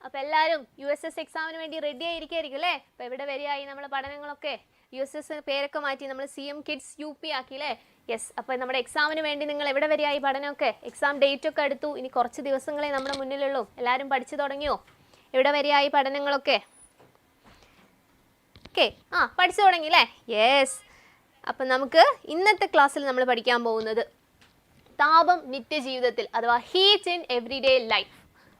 അപ്പോൾ എല്ലാവരും USS എക്സാമിന് വേണ്ടി റെഡി ആയിരിക്കും അല്ലേ? അപ്പോൾ എവിടെ വരെയായി നമ്മുടെ പഠനങ്ങളൊക്കെ? USS പേരൊക്കെ മാറ്റി നമ്മൾ CM Kids UP ആക്കി അല്ലേ? യെസ്. അപ്പോൾ നമ്മുടെ എക്സാമിന് വേണ്ടി നിങ്ങൾ എവിടെ വരെയായി പഠനമൊക്കെ? എക്സാം ഡേറ്റ് ഒക്കെ അടുത്തു. ഇനി കുറച്ച് ദിവസങ്ങളെ നമ്മുടെ മുന്നിലുള്ളൂ. എല്ലാവരും പഠിച്ചു തുടങ്ങിയോ? എവിടെ വരെയായി പഠനങ്ങളൊക്കെ? ഓക്കെ, പഠിച്ചു തുടങ്ങി അല്ലേ? യെസ്. അപ്പം നമുക്ക് ഇന്നത്തെ ക്ലാസ്സിൽ നമ്മൾ പഠിക്കാൻ പോകുന്നത് താപം നിത്യജീവിതത്തിൽ അഥവാ heat in everyday life.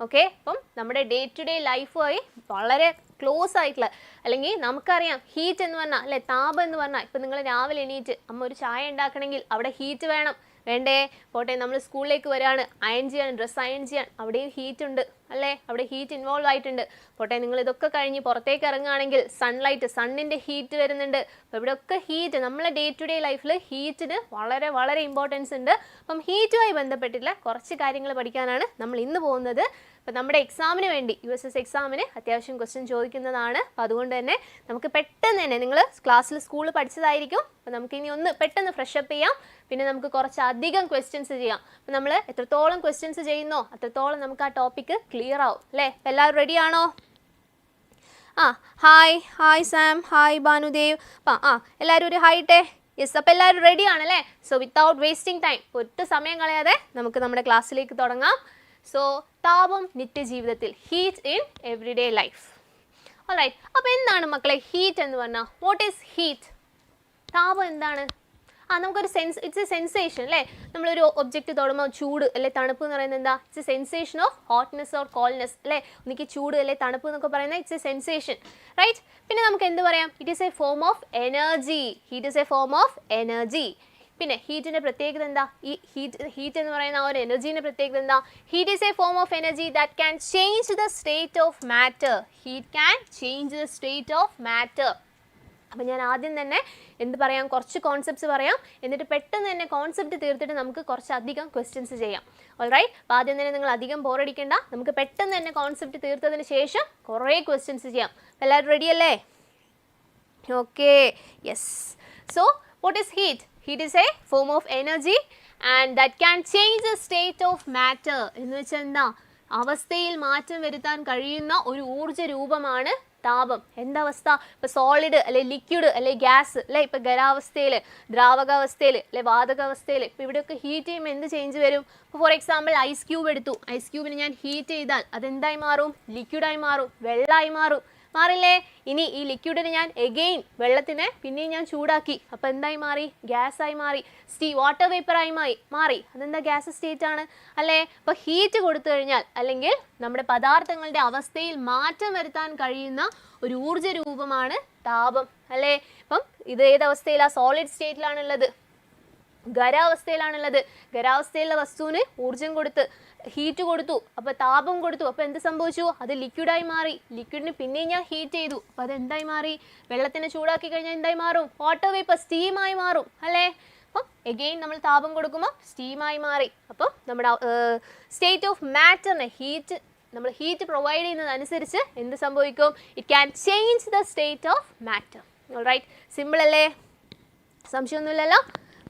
Okay, അപ്പം നമ്മുടെ ഡേ ടു ഡേ ലൈഫുമായി വളരെ ക്ലോസ് ആയിട്ടുള്ള, അല്ലെങ്കിൽ നമുക്കറിയാം ഹീറ്റ് എന്ന് പറഞ്ഞാൽ അല്ലെ, താപം എന്ന് പറഞ്ഞാൽ ഇപ്പം നിങ്ങൾ രാവിലെ എണീറ്റ് അമ്മ ഒരു ചായ ഉണ്ടാക്കണമെങ്കിൽ അവിടെ ഹീറ്റ് വേണം, വേണ്ടേ? പോട്ടെ, നമ്മൾ സ്കൂളിലേക്ക് വരികയാണ്, അയൺ ചെയ്യാൻ, ഡ്രസ്സ് അയൺ ചെയ്യാൻ, അവിടെയും ഹീറ്റ് ഉണ്ട് അല്ലേ? അവിടെ ഹീറ്റ് ഇൻവോൾവ് ആയിട്ടുണ്ട്. പോട്ടെ, നിങ്ങൾ ഇതൊക്കെ കഴിഞ്ഞ് പുറത്തേക്ക് ഇറങ്ങുകയാണെങ്കിൽ സൺലൈറ്റ്, സണ്ണിൻ്റെ ഹീറ്റ് വരുന്നുണ്ട്. അപ്പോൾ ഇവിടെയൊക്കെ ഹീറ്റ്, നമ്മളെ ഡേ ടു ഡേ ലൈഫിൽ ഹീറ്റിന് വളരെ വളരെ ഇമ്പോർട്ടൻസ് ഉണ്ട്. അപ്പം ഹീറ്റുമായി ബന്ധപ്പെട്ടിട്ടുള്ള കുറച്ച് കാര്യങ്ങൾ പഠിക്കാനാണ് നമ്മൾ ഇന്ന് പോകുന്നത്. അപ്പോൾ നമ്മുടെ എക്സാമിന് വേണ്ടി USS എക്സാമിന് അത്യാവശ്യം ക്വസ്റ്റ്യൻ ചോദിക്കുന്നതാണ്. അപ്പോൾ അതുകൊണ്ട് തന്നെ നമുക്ക് പെട്ടെന്ന് തന്നെ, നിങ്ങൾ ക്ലാസ്സിൽ സ്കൂളിൽ പഠിച്ചതായിരിക്കും, അപ്പോൾ നമുക്ക് ഇനി ഒന്ന് പെട്ടെന്ന് ഫ്രഷപ്പ് ചെയ്യാം. പിന്നെ നമുക്ക് കുറച്ചധികം ക്വസ്റ്റ്യൻസ് ചെയ്യാം. അപ്പോൾ നമ്മൾ എത്രത്തോളം ക്വസ്റ്റ്യൻസ് ചെയ്യുന്നോ അത്രത്തോളം നമുക്ക് ആ ടോപ്പിക്ക് ക്ലിയർ ആവും അല്ലേ? എല്ലാവരും റെഡി ആണോ? Hi Sam, hi Bhanudev. എല്ലാവരും ഒരു ഹൈട്ടേ. യെസ്, അപ്പോൾ എല്ലാവരും റെഡി ആണല്ലേ? സോ വിത്തൗട്ട് വേസ്റ്റിംഗ് ടൈം, ഒട്ടും സമയം കളയാതെ നമുക്ക് നമ്മുടെ ക്ലാസ്സിലേക്ക് തുടങ്ങാം. സോ താപം നിത്യജീവിതത്തിൽ, heat in everyday life. Alright, അപ്പോൾ എന്താണ് മക്കളെ ഹീറ്റ് എന്ന് പറഞ്ഞാൽ? What is heat? താപം എന്താണ്? നമുക്കൊരു ഇറ്റ്സ് എ സെൻസേഷൻ അല്ലേ? നമ്മളൊരു ഒബ്ജക്റ്റ് തൊടുമ്പോൾ ചൂട് അല്ലെ തണുപ്പ് എന്ന് പറയുന്നത് എന്താ? It's A sensation of hotness or coldness അല്ലേ? എനിക്ക് ചൂട് അല്ലെ തണുപ്പ് എന്നൊക്കെ പറയുന്നത് ഇറ്റ്സ് എ സെൻസേഷൻ, റൈറ്റ്? പിന്നെ നമുക്ക് എന്ത് പറയാം? It is A form of energy. Heat is A form of energy. പിന്നെ ഹീറ്റിൻ്റെ പ്രത്യേകത എന്താ? ഈ ഹീറ്റ് എന്ന് പറയുന്ന ആ ഒരു എനർജീൻ്റെ പ്രത്യേകത എന്താ? Heat is A form of energy that can change the state of matter. Heat can change the state of matter. അപ്പം ഞാൻ ആദ്യം തന്നെ എന്ത് പറയാം, കുറച്ച് കോൺസെപ്റ്റ്സ് പറയാം, എന്നിട്ട് പെട്ടെന്ന് തന്നെ കോൺസെപ്റ്റ് തീർത്തിട്ട് നമുക്ക് കുറച്ചധികം ക്വസ്റ്റ്യൻസ് ചെയ്യാം. ഓൾറൈറ്റ്, അപ്പോൾ ആദ്യം തന്നെ നിങ്ങൾ അധികം ബോറടിക്കേണ്ട, നമുക്ക് പെട്ടെന്ന് തന്നെ കോൺസെപ്റ്റ് തീർത്തതിന് ശേഷം കുറേ ക്വസ്റ്റ്യൻസ് ചെയ്യാം. എല്ലാവരും റെഡി അല്ലേ? Okay, yes. So what is heat? Heat is a form of energy and that can change the state of matter. എന്ന് വെച്ചാൽ എന്താ? അവസ്ഥയിൽ മാറ്റം വരുത്താൻ കഴിയുന്ന ഒരു ഊർജ്ജ രൂപമാണ് താപം. എന്താവസ്ഥ? ഇപ്പോൾ സോളിഡ് അല്ലെ ലിക്വിഡ് അല്ലെ ഗ്യാസ് അല്ലെ, ഇപ്പോൾ ഖരാവസ്ഥയിൽ, ദ്രാവകാവസ്ഥയിൽ അല്ലെ വാതകാവസ്ഥയിൽ, ഇപ്പോൾ ഇവിടെയൊക്കെ ഹീറ്റ് ചെയ്യുമ്പോൾ എന്ത് ചേഞ്ച് വരും? ഇപ്പോൾ ഫോർ എക്സാമ്പിൾ ഐസ് ക്യൂബ് എടുത്തു. ഐസ് ക്യൂബിന് ഞാൻ ഹീറ്റ് ചെയ്താൽ അതെന്തായി മാറും? ലിക്വിഡായി മാറും, വെള്ളമായി മാറും, മാറില്ലേ? ഇനി ഈ ലിക്വിഡിന് ഞാൻ എഗെയിൻ വെള്ളത്തിനെ പിന്നെയും ഞാൻ ചൂടാക്കി, അപ്പോൾ എന്തായി മാറി? ഗ്യാസായി മാറി, വാട്ടർ വേപ്പറായി മാറി. അതെന്താ? ഗ്യാസ് സ്റ്റേറ്റ് ആണ് അല്ലേ? അപ്പോൾ ഹീറ്റ് കൊടുത്തു കഴിഞ്ഞാൽ, അല്ലെങ്കിൽ നമ്മുടെ പദാർത്ഥങ്ങളുടെ അവസ്ഥയിൽ മാറ്റം വരുത്താൻ കഴിയുന്ന ഒരു ഊർജ്ജ രൂപമാണ് താപം അല്ലേ? അപ്പം ഇത് ഏതവസ്ഥയിലാണ്? സോളിഡ് സ്റ്റേറ്റിലാണുള്ളത്, ഖരാവസ്ഥയിലാണുള്ളത്. ഖരാവസ്ഥയിലുള്ള വസ്തുവിന് ഊർജ്ജം കൊടുത്ത് ഹീറ്റ് കൊടുത്തു, അപ്പോൾ താപം കൊടുത്തു, അപ്പോൾ എന്ത് സംഭവിച്ചു? അത് ലിക്വിഡായി മാറി. ലിക്വിഡിന് പിന്നെയും ഞാൻ ഹീറ്റ് ചെയ്തു, അപ്പോൾ അത് എന്തായി മാറി? വെള്ളത്തിനെ ചൂടാക്കി കഴിഞ്ഞാൽ എന്തായി മാറും? വാട്ടർ വേപ്പർ, സ്റ്റീമായി മാറും അല്ലേ? അപ്പം എഗെയിൻ നമ്മൾ താപം കൊടുക്കുമ്പോൾ സ്റ്റീമായി മാറി. അപ്പം നമ്മുടെ സ്റ്റേറ്റ് ഓഫ് മാറ്ററിനെ നമ്മൾ ഹീറ്റ് പ്രൊവൈഡ് ചെയ്യുന്നതനുസരിച്ച് എന്ത് സംഭവിക്കും? It can change the state of matter. Alright, simple അല്ലേ? സംശയമൊന്നുമില്ലല്ലോ?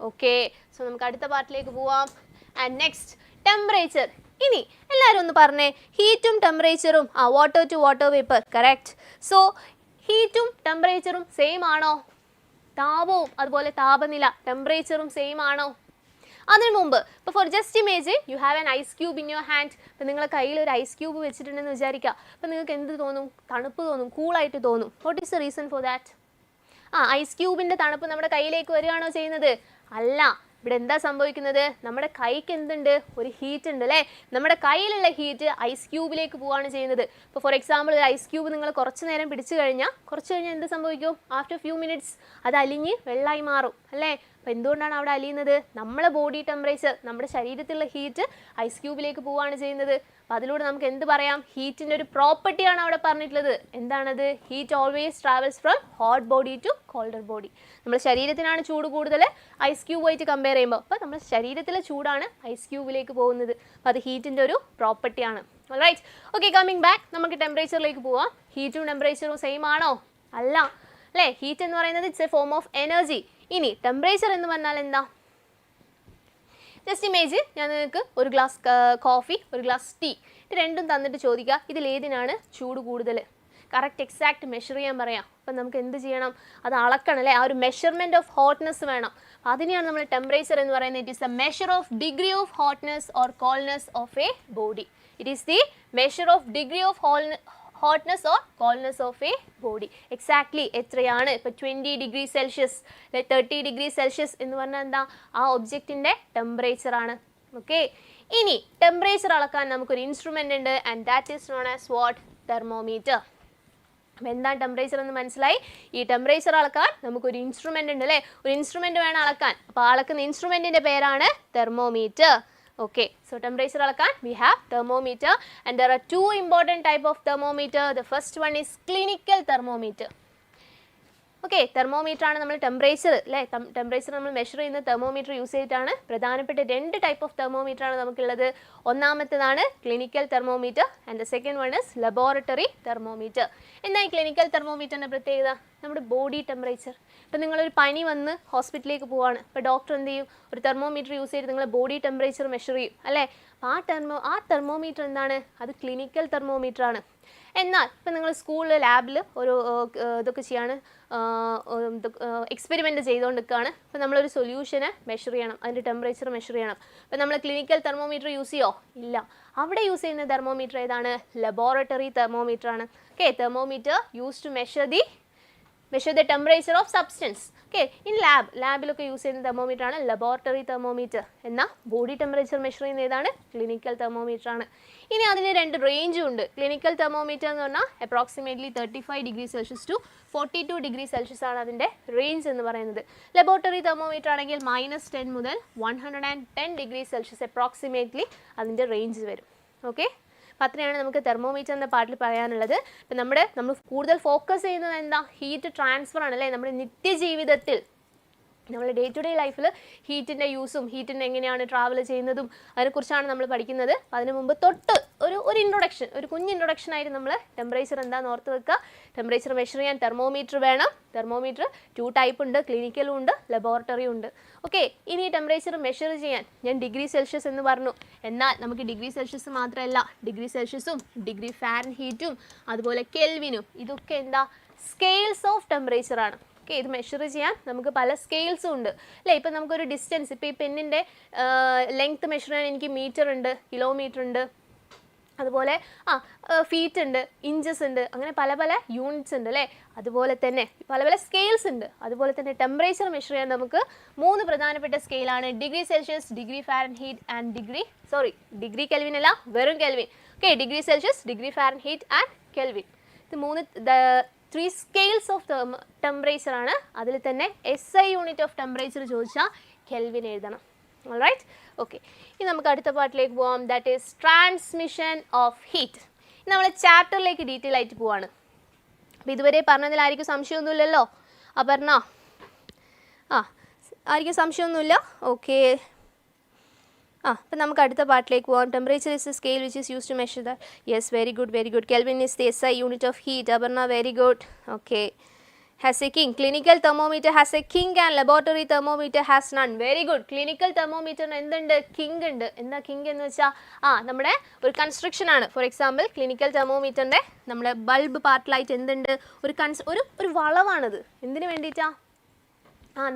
ഓക്കെ, സോ നമുക്ക് അടുത്ത പാർട്ടിലേക്ക് പോവാം. And next, temperature. ഇനി എല്ലാവരും ഒന്ന് പറഞ്ഞേ, ഹീറ്റും ടെമ്പറേച്ചറും water to water vapour, correct. So ഹീറ്റും ടെമ്പറേച്ചറും സെയിം ആണോ? താപവും അതുപോലെ താപനില, ടെമ്പറേച്ചറും സെയിം ആണോ? അതിനു മുമ്പ് ഇപ്പോൾ for just imagine you have an ice cube in your hand. ഇപ്പോൾ നിങ്ങളുടെ കയ്യിൽ ഒരു ഐസ് ക്യൂബ് വെച്ചിട്ടുണ്ടെന്ന് വിചാരിക്കുക. അപ്പോൾ നിങ്ങൾക്ക് എന്ത് തോന്നും? തണുപ്പ് തോന്നും, കൂളായിട്ട് തോന്നും. What is the reason for that? Ice ക്യൂബിൻ്റെ തണുപ്പ് നമ്മുടെ കയ്യിലേക്ക് വരികയാണോ ചെയ്യുന്നത്? അല്ല. ഇവിടെ എന്താ സംഭവിക്കുന്നത്? നമ്മുടെ കൈക്ക് എന്തുണ്ട്? ഒരു ഹീറ്റ് ഉണ്ട് അല്ലേ? നമ്മുടെ കയ്യിലുള്ള ഹീറ്റ് ഐസ് ക്യൂബിലേക്ക് പോവുകയാണ് ചെയ്യുന്നത്. ഇപ്പോൾ ഫോർ എക്സാമ്പിൾ ഒരു ഐസ് ക്യൂബ് നിങ്ങൾ കുറച്ച് നേരം പിടിച്ചു കഴിഞ്ഞാൽ എന്ത് സംഭവിക്കും? ആഫ്റ്റർ ഫ്യൂ മിനിറ്റ്സ് അത് അലിഞ്ഞ് വെള്ളമായി മാറും അല്ലേ? അപ്പോൾ എന്തുകൊണ്ടാണ് അവിടെ അലിയുന്നത്? നമ്മളെ ബോഡി ടെമ്പറേച്ചർ, നമ്മുടെ ശരീരത്തിലുള്ള ഹീറ്റ് ഐസ് ക്യൂബിലേക്ക് പോവുകയാണ് ചെയ്യുന്നത്. അപ്പോൾ അതിലൂടെ നമുക്ക് എന്ത് പറയാം? ഹീറ്റിൻ്റെ ഒരു പ്രോപ്പർട്ടിയാണ് അവിടെ പറഞ്ഞിട്ടുള്ളത്. എന്താണത്? Heat always travels from hot body to colder body. നമ്മുടെ ശരീരത്തിനാണ് ചൂട് കൂടുതൽ ഐസ് ക്യൂബുമായിട്ട് കമ്പയർ ചെയ്യുമ്പോൾ. അപ്പോൾ നമ്മുടെ ശരീരത്തിലെ ചൂടാണ് ഐസ് ക്യൂബിലേക്ക് പോകുന്നത്. അപ്പോൾ അത് ഹീറ്റിൻ്റെ ഒരു പ്രോപ്പർട്ടിയാണ്. ഓൾറൈറ്റ്, ഓക്കെ, കമ്മിങ് ബാക്ക്, നമുക്ക് ടെമ്പറേച്ചറിലേക്ക് പോവാം. ഹീറ്റും ടെമ്പറേച്ചറും സെയിം ആണോ? അല്ല അല്ലേ? ഹീറ്റ് എന്ന് പറയുന്നത് it's A form of energy. ഇനി ടെമ്പറേച്ചർ എന്ന് പറഞ്ഞാൽ എന്താ? ജസ്റ്റ് ഇമേജ് ഞാൻ നിങ്ങൾക്ക് ഒരു ഗ്ലാസ് കോഫി ഒരു ഗ്ലാസ് ടീ ഇത് രണ്ടും തന്നിട്ട് ചോദിക്കുക ഇതിലേതിനാണ് ചൂട് കൂടുതൽ, കറക്റ്റ് എക്സാക്റ്റ് മെഷർ ചെയ്യാൻ പറയാം. അപ്പം നമുക്ക് എന്ത് ചെയ്യണം, അത് അളക്കണം അല്ലേ, ആ ഒരു മെഷർമെൻറ്റ് ഓഫ് ഹോട്ട്നെസ് വേണം. അതിനെയാണ് നമ്മൾ ടെമ്പറേച്ചർ എന്ന് പറയുന്നത്. It is A measure of degree of hotness or coldness of A body. It is the measure of degree of hotness or coldness of A body. Exactly എത്രയാണ്, ഇപ്പോൾ 20 degree Celsius 30 degree Celsius എന്ന് പറഞ്ഞാൽ എന്താ, ആ ഒബ്ജക്റ്റിൻ്റെ ടെമ്പറേച്ചറാണ്. Okay, ഇനി temperature അളക്കാൻ നമുക്കൊരു instrument ഉണ്ട്, and that is known as what, thermometer. അപ്പോൾ എന്താണ് ടെമ്പറേച്ചർ എന്ന് മനസ്സിലായി. ഈ ടെമ്പറേച്ചർ അളക്കാൻ നമുക്കൊരു ഇൻസ്ട്രുമെൻ്റ് ഉണ്ട് അല്ലേ, ഒരു ഇൻസ്ട്രുമെൻ്റ് വേണം അളക്കാൻ. അപ്പോൾ അളക്കുന്ന ഇൻസ്ട്രുമെൻറ്റിൻ്റെ പേരാണ് thermometer. Okay, so temperature alakan we have thermometer, and there are two important type of thermometer. The first one is clinical thermometer. Okay, thermometer ആണ് നമ്മൾ ടെമ്പറേച്ചർ അല്ലേ, ടെമ്പറേച്ചർ നമ്മൾ മെഷർ ചെയ്യുന്ന തെർമോമീറ്റർ യൂസ് ചെയ്തിട്ടാണ്. പ്രധാനപ്പെട്ട 2 ടൈപ്പ് ഓഫ് തെർമോമീറ്റർ ആണ് നമുക്കുള്ളത്. ഒന്നാമത്തേതാണ് clinical thermometer and the second one is laboratory thermometer. എന്താ ഈ ക്ലിനിക്കൽ തെർമോമീറ്ററിൻ്റെ പ്രത്യേകത, നമ്മുടെ ബോഡി ടെമ്പറേച്ചർ. ഇപ്പം നിങ്ങളൊരു പനി വന്ന് ഹോസ്പിറ്റലിലേക്ക് പോവാണ്, ഇപ്പോൾ ഡോക്ടർ എന്ത് ചെയ്യും, ഒരു തെർമോമീറ്റർ യൂസ് ചെയ്ത് നിങ്ങളെ ബോഡി ടെമ്പറേച്ചർ മെഷർ ചെയ്യും അല്ലേ. അപ്പോൾ ആ തെർമോമീറ്റർ എന്താണ്, അത് ക്ലിനിക്കൽ തെർമോമീറ്റർ ആണ്. എന്നാൽ ഇപ്പം നിങ്ങൾ സ്കൂളിൽ ലാബിൽ ഒരു ഇതൊക്കെ ചെയ്യാണ്, എക്സ്പെരിമെൻറ്റ് ചെയ്തുകൊണ്ട് നിൽക്കുകയാണ്. അപ്പോൾ നമ്മളൊരു സൊല്യൂഷനെ മെഷർ ചെയ്യണം, അതിൻ്റെ ടെമ്പറേച്ചർ മെഷർ ചെയ്യണം. അപ്പോൾ നമ്മൾ ക്ലിനിക്കൽ തെർമോമീറ്റർ യൂസ് ചെയ്യുമോ, ഇല്ല. അവിടെ യൂസ് ചെയ്യുന്ന തെർമോമീറ്റർ ഏതാണ്, ലബോറട്ടറി തെർമോമീറ്റർ ആണ്. Okay, thermometer use to measure the temperature of substance. Okay, in ലാബിലൊക്കെ യൂസ് ചെയ്യുന്ന തെർമോമീറ്റർ ആണ് ലബോറട്ടറി തെർമോമീറ്റർ. എന്നാൽ ബോഡി ടെമ്പറേച്ചർ മെഷർ ചെയ്യുന്ന ഏതാണ്, ക്ലിനിക്കൽ തെർമോമീറ്റർ ആണ്. ഇനി അതിന് 2 റേഞ്ചും ഉണ്ട്. ക്ലിനിക്കൽ തെർമോമീറ്റർ എന്ന് പറഞ്ഞാൽ approximately 35 degree Celsius to 42 degree Celsius ആണ് അതിൻ്റെ റേഞ്ച് എന്ന് പറയുന്നത്. ലബോറട്ടറി തെർമോമീറ്റർ ആണെങ്കിൽ -10 മുതൽ 110 ഡിഗ്രി സെൽഷ്യസ് അപ്രോക്സിമേറ്റ്ലി അതിൻ്റെ റേഞ്ച് വരും. ഓക്കെ, അപ്പോൾ അത്രയാണ് നമുക്ക് തെർമോമീറ്റർ എന്ന പാർട്ടിൽ പറയാനുള്ളത്. ഇപ്പം നമ്മൾ കൂടുതൽ ഫോക്കസ് ചെയ്യുന്നത് എന്താ, ഹീറ്റ് ട്രാൻസ്ഫർ ആണ് അല്ലേ. നമ്മുടെ നിത്യജീവിതത്തിൽ നമ്മൾ ഡേ ടു ഡേ ലൈഫിൽ ഹീറ്റിൻ്റെ യൂസും ഹീറ്റിൻ്റെ എങ്ങനെയാണ് ട്രാവൽ ചെയ്യുന്നതും അതിനെക്കുറിച്ചാണ് നമ്മൾ പഠിക്കുന്നത്. അതിന് മുമ്പ് തൊട്ട് ഒരു ഇൻട്രൊഡക്ഷൻ, ഒരു കുഞ്ഞ് ഇൻട്രൊഡക്ഷൻ ആയിട്ട് നമ്മൾ ടെമ്പറേച്ചർ എന്താണെന്ന് ഓർത്ത് വെക്കുക. ടെമ്പറേച്ചർ മെഷർ ചെയ്യാൻ തെർമോമീറ്റർ വേണം. തെർമോമീറ്റർ 2 ടൈപ്പ് ഉണ്ട്, ക്ലിനിക്കലും ഉണ്ട്, ലബോറട്ടറിയും ഉണ്ട്. ഓക്കെ, ഇനി ടെമ്പറേച്ചർ മെഷർ ചെയ്യാൻ ഞാൻ ഡിഗ്രി സെൽഷ്യസ് എന്ന് പറഞ്ഞു. എന്നാൽ നമുക്ക് ഡിഗ്രി സെൽഷ്യസ് മാത്രമല്ല, ഡിഗ്രി സെൽഷ്യസും ഡിഗ്രി ഫാരൻഹീറ്റും അതുപോലെ കെൽവിനും ഇതൊക്കെ എന്താ, സ്കെയിൽസ് ഓഫ് ടെമ്പറേച്ചർ ആണ്. ഓക്കെ, ഇത് മെഷർ ചെയ്യാൻ നമുക്ക് പല സ്കെയിൽസും ഉണ്ട് അല്ലേ. ഇപ്പം നമുക്കൊരു ഡിസ്റ്റൻസ്, ഇപ്പോൾ ഈ പെന്നിൻ്റെ ലെങ്ത്ത് മെഷർ ചെയ്യാൻ എനിക്ക് മീറ്റർ ഉണ്ട്, കിലോമീറ്റർ ഉണ്ട്, അതുപോലെ ഫീറ്റ് ഉണ്ട്, ഇഞ്ചസ് ഉണ്ട്, അങ്ങനെ പല പല യൂണിറ്റ്സ് ഉണ്ട് അല്ലേ. അതുപോലെ തന്നെ പല പല സ്കെയിൽസ് ഉണ്ട്. അതുപോലെ തന്നെ ടെമ്പറേച്ചർ മെഷർ ചെയ്യാൻ നമുക്ക് 3 പ്രധാനപ്പെട്ട സ്കെയിലാണ്, degree Celsius, degree Fahrenheit and degree Kelvin അല്ല, വെറും Kelvin. Okay, degree Celsius, degree Fahrenheit and Kelvin, ഇത് 3 സ്കെയിൽസ് ഓഫ് ടെമ്പറേച്ചർ ആണ്. അതിൽ തന്നെ SI യൂണിറ്റ് ഓഫ് ടെമ്പറേച്ചർ ചോദിച്ചാൽ കെൽവിൻ എഴുതണം. ഓൾറൈറ്റ്, ഓക്കെ, ഇനി നമുക്ക് അടുത്ത പാർട്ടിലേക്ക് പോകാം. That is transmission of heat. ഇനി നമ്മൾ ചാപ്റ്ററിലേക്ക് ഡീറ്റെയിൽ ആയിട്ട് പോവാണ്. അപ്പോൾ ഇതുവരെ പറഞ്ഞതിൽ ആർക്കും സംശയമൊന്നുമില്ലല്ലോ, പറഞ്ഞോ, ആർക്കും സംശയമൊന്നുമില്ല. ഓക്കെ, അപ്പം നമുക്ക് അടുത്ത പാർട്ടിലേക്ക് പോകാം. Temperature is a scale which is use to measure the, yes, very good. Kelvin is the SI unit of heat. Aparna, very good. Okay, has a king. Clinical thermometer has a king and laboratory thermometer has none. Very good. Clinical thermometer എന്തുണ്ട്, king ഉണ്ട്. എന്താ king എന്ന് വെച്ചാൽ നമ്മുടെ ഒരു construction ആണ്. For example clinical തെർമോമീറ്ററിൻ്റെ നമ്മുടെ bulb പാർട്ടിലായിട്ട് എന്തുണ്ട്, ഒരു വളവാണത്. എന്തിനു വേണ്ടിയിട്ടാണ്,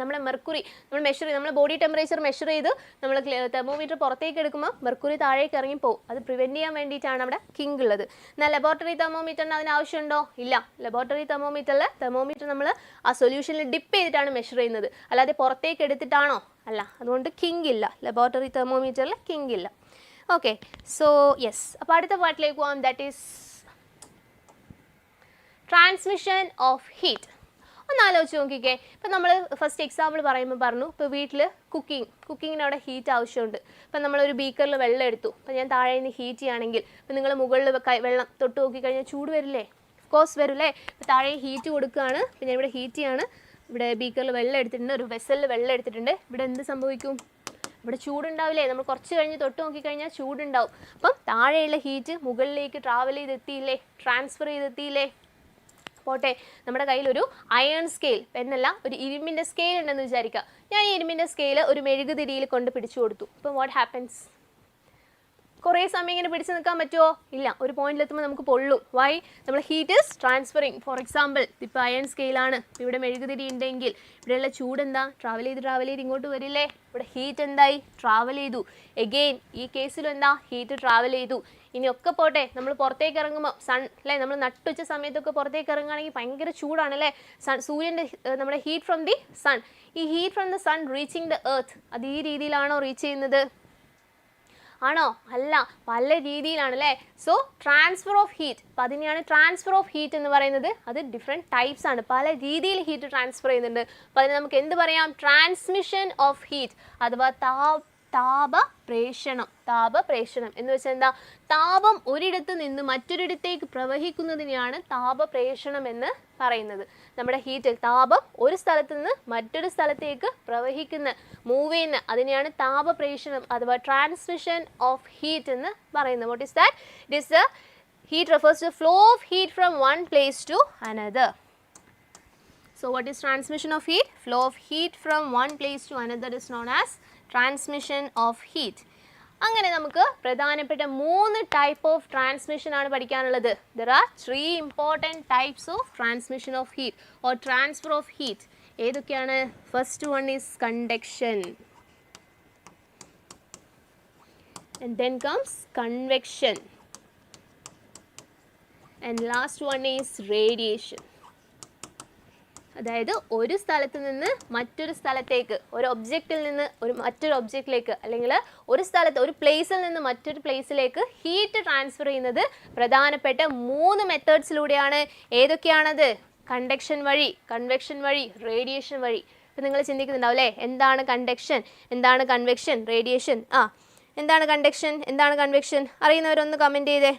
നമ്മളെ മെർക്കുറി നമ്മൾ മെഷർ ചെയ്ത്, നമ്മൾ ബോഡി ടെമ്പറേച്ചർ മെഷർ ചെയ്ത് നമ്മൾ തെർമോമീറ്റർ പുറത്തേക്ക് എടുക്കുമ്പോൾ മെർക്കുറി താഴേക്ക് ഇറങ്ങിപ്പോവും. അത് പ്രിവെൻറ്റ് ചെയ്യാൻ വേണ്ടിയിട്ടാണ് അവിടെ കിങ് ഉള്ളത്. എന്നാൽ ലബോറട്ടറി തെർമോമീറ്ററിന് അതിന് ആവശ്യമുണ്ടോ, ഇല്ല. ലബോറട്ടറി തെർമോമീറ്റർ നമ്മൾ ആ സൊല്യൂഷനിൽ ഡിപ്പ് ചെയ്തിട്ടാണ് മെഷർ ചെയ്യുന്നത്, അല്ലാതെ പുറത്തേക്ക് എടുത്തിട്ടാണോ, അല്ല. അതുകൊണ്ട് കിങ് ഇല്ല, ലബോറട്ടറി തെർമോമീറ്ററിൽ കിങ് ഇല്ല. ഓക്കെ, സോ യെസ്, അപ്പോൾ അടുത്ത പാർട്ടിലേക്ക് പോകാം. That is transmission of heat. ഒന്ന് ആലോചിച്ച് നോക്കിക്കേ. ഇപ്പം നമ്മൾ ഫസ്റ്റ് എക്സാമ്പിൾ പറയുമ്പോൾ പറഞ്ഞു, ഇപ്പോൾ വീട്ടിൽ കുക്കിങ്ങിന് അവിടെ ഹീറ്റ് ആവശ്യമുണ്ട്. ഇപ്പം നമ്മളൊരു ബീക്കറിൽ വെള്ളം എടുത്തു, അപ്പം ഞാൻ താഴെ നിന്ന് ഹീറ്റ് ചെയ്യുകയാണെങ്കിൽ ഇപ്പം നിങ്ങൾ മുകളിൽ വെള്ളം തൊട്ട് നോക്കിക്കഴിഞ്ഞാൽ ചൂട് വരില്ലേ, ഓഫ് കോഴ്സ് വരില്ലേ. ഇപ്പോൾ താഴെ ഹീറ്റ് കൊടുക്കുകയാണ്, ഇപ്പം ഞാൻ ഇവിടെ ഹീറ്റ് ചെയ്യാണ്, ഇവിടെ ബീക്കറിൽ വെള്ളം എടുത്തിട്ടുണ്ട്, ഒരു വെസലിൽ വെള്ളം എടുത്തിട്ടുണ്ട്. ഇവിടെ എന്ത് സംഭവിക്കും, ഇവിടെ ചൂടുണ്ടാവില്ലേ, നമ്മൾ കുറച്ച് കഴിഞ്ഞ് തൊട്ട് നോക്കിക്കഴിഞ്ഞാൽ ചൂടുണ്ടാവും. അപ്പം താഴെയുള്ള ഹീറ്റ് മുകളിലേക്ക് ട്രാവൽ ചെയ്തെത്തിയില്ലേ, ട്രാൻസ്ഫർ ചെയ്തെത്തിയില്ലേ. പോട്ടെ, നമ്മുടെ കയ്യിലൊരു അയൺ സ്കെയിൽ, പെന്നല്ല ഒരു ഇരുമ്പിൻ്റെ സ്കെയിൽ ഉണ്ടെന്ന് വിചാരിക്കുക. ഞാൻ ഈ ഇരുമ്പിൻ്റെ സ്കെയിൽ ഒരു മെഴുകുതിരിയിൽ കൊണ്ട് പിടിച്ചു കൊടുത്തു. അപ്പം വാട്ട് ഹാപ്പൻസ്? കുറേ സമയം ഇങ്ങനെ പിടിച്ച് നിൽക്കാൻ പറ്റുമോ? ഇല്ല, ഒരു പോയിന്റിലെത്തുമ്പോൾ നമുക്ക് പൊള്ളും. വൈ? നമ്മൾ heat is transferring. For example, ഇപ്പോൾ അയൺ സ്കെയിലാണ്, ഇവിടെ മെഴുകുതിരി ഉണ്ടെങ്കിൽ ഇവിടെയുള്ള ചൂട് എന്താ? ട്രാവൽ ചെയ്ത് ഇങ്ങോട്ട് വരില്ലേ? ഇവിടെ ഹീറ്റ് എന്തായി? ട്രാവൽ ചെയ്തു. എഗെയിൻ ഈ കേസിലും എന്താ? ഹീറ്റ് ട്രാവൽ ചെയ്തു. ഇനിയൊക്കെ പോട്ടെ, നമ്മൾ പുറത്തേക്ക് ഇറങ്ങുമ്പോൾ സൺ അല്ലേ, നമ്മൾ നട്ടുച്ച സമയത്തൊക്കെ പുറത്തേക്ക് ഇറങ്ങുകയാണെങ്കിൽ ഭയങ്കര ചൂടാണല്ലേ, സൂര്യൻ്റെ നമ്മുടെ ഹീറ്റ് ഫ്രം ദി സൺ. ഈ heat from the sun reaching the earth, അത് ഈ രീതിയിലാണോ റീച്ച് ചെയ്യുന്നത്? ആണോ? അല്ല, പല രീതിയിലാണല്ലേ. സോ ട്രാൻസ്ഫർ ഓഫ് ഹീറ്റ്, അപ്പം അതിനെയാണ് ട്രാൻസ്ഫർ ഓഫ് ഹീറ്റ് എന്ന് പറയുന്നത്. അത് ഡിഫറെൻറ്റ് ടൈപ്സ് ആണ്, പല രീതിയിൽ ഹീറ്റ് ട്രാൻസ്ഫർ ചെയ്യുന്നുണ്ട്. അപ്പോൾ അതിന് നമുക്ക് എന്ത് പറയാം? ട്രാൻസ്മിഷൻ ഓഫ് ഹീറ്റ് അഥവാ താപപ്രേഷണം. താപപ്രേഷണം എന്ന് വെച്ചാൽ എന്താ? താപം ഒരിടത്ത് നിന്ന് മറ്റൊരിടത്തേക്ക് പ്രവഹിക്കുന്നതിനെയാണ് താപപ്രേഷണം എന്ന് പറയുന്നത്. നമ്മുടെ ഹീറ്റിൽ താപം ഒരു സ്ഥലത്ത് നിന്ന് മറ്റൊരു സ്ഥലത്തേക്ക് പ്രവഹിക്കുന്ന, മൂവ് ചെയ്യുന്ന, അതിനെയാണ് താപപ്രേഷണം അഥവാ ട്രാൻസ്മിഷൻ ഓഫ് ഹീറ്റ് എന്ന് പറയുന്നത്. What is that? It is the heat refers to the flow of heat from one place to another. So what is transmission of heat? Flow of heat from one place to another is known as transmission of heat. അങ്ങനെ നമുക്ക് പ്രധാനപ്പെട്ട 3 type of transmission ആണ് പഠിക്കാനുള്ളത്. There are 3 important types of transmission of heat or transfer of heat. ഏതൊക്കെയാണ്? First one is conduction, and then comes convection, and last one is radiation. അതായത് ഒരു സ്ഥലത്ത് നിന്ന് മറ്റൊരു സ്ഥലത്തേക്ക്, ഒരു ഒബ്ജക്റ്റിൽ നിന്ന് മറ്റൊരു ഒബ്ജക്റ്റിലേക്ക്, അല്ലെങ്കിൽ ഒരു സ്ഥലത്ത് ഒരു പ്ലേസിൽ നിന്ന് മറ്റൊരു പ്ലേസിലേക്ക് ഹീറ്റ് ട്രാൻസ്ഫർ ചെയ്യുന്നത് പ്രധാനപ്പെട്ട 3 മെത്തേഡ്സിലൂടെയാണ്. ഏതൊക്കെയാണത്? കണ്ടക്ഷൻ വഴി, കൺവെക്ഷൻ വഴി, റേഡിയേഷൻ വഴി. ഇപ്പം നിങ്ങൾ ചിന്തിക്കുന്നുണ്ടാവും അല്ലേ, എന്താണ് കണ്ടക്ഷൻ, എന്താണ് കൺവെക്ഷൻ, റേഡിയേഷൻ? എന്താണ് കണ്ടക്ഷൻ, എന്താണ് കൺവെക്ഷൻ? അറിയുന്നവരൊന്ന് കമൻറ്റ് ചെയ്തേ.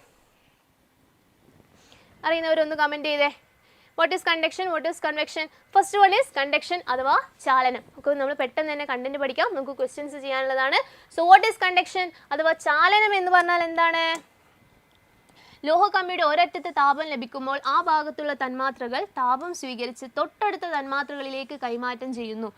What is conduction? What is convection? First one is conduction അഥവാ ചാലനം. ഒക്കെ നമ്മൾ പെട്ടെന്ന് തന്നെ കണ്ടന്റ് പഠിക്കാം, നമുക്ക് ക്വസ്റ്റ്യൻസ് ചെയ്യാനുള്ളതാണ്. സോ വാട്ട് ഈസ് കണ്ടക്ഷൻ അഥവാ ചാലനം എന്ന് പറഞ്ഞാൽ എന്താണ്? ലോഹക്കമ്പിയുടെ ഒരറ്റത്ത് താപം ലഭിക്കുമ്പോൾ ആ ഭാഗത്തുള്ള തന്മാത്രകൾ താപം സ്വീകരിച്ച് തൊട്ടടുത്ത തന്മാത്രകളിലേക്ക് കൈമാറ്റം ചെയ്യുന്നു.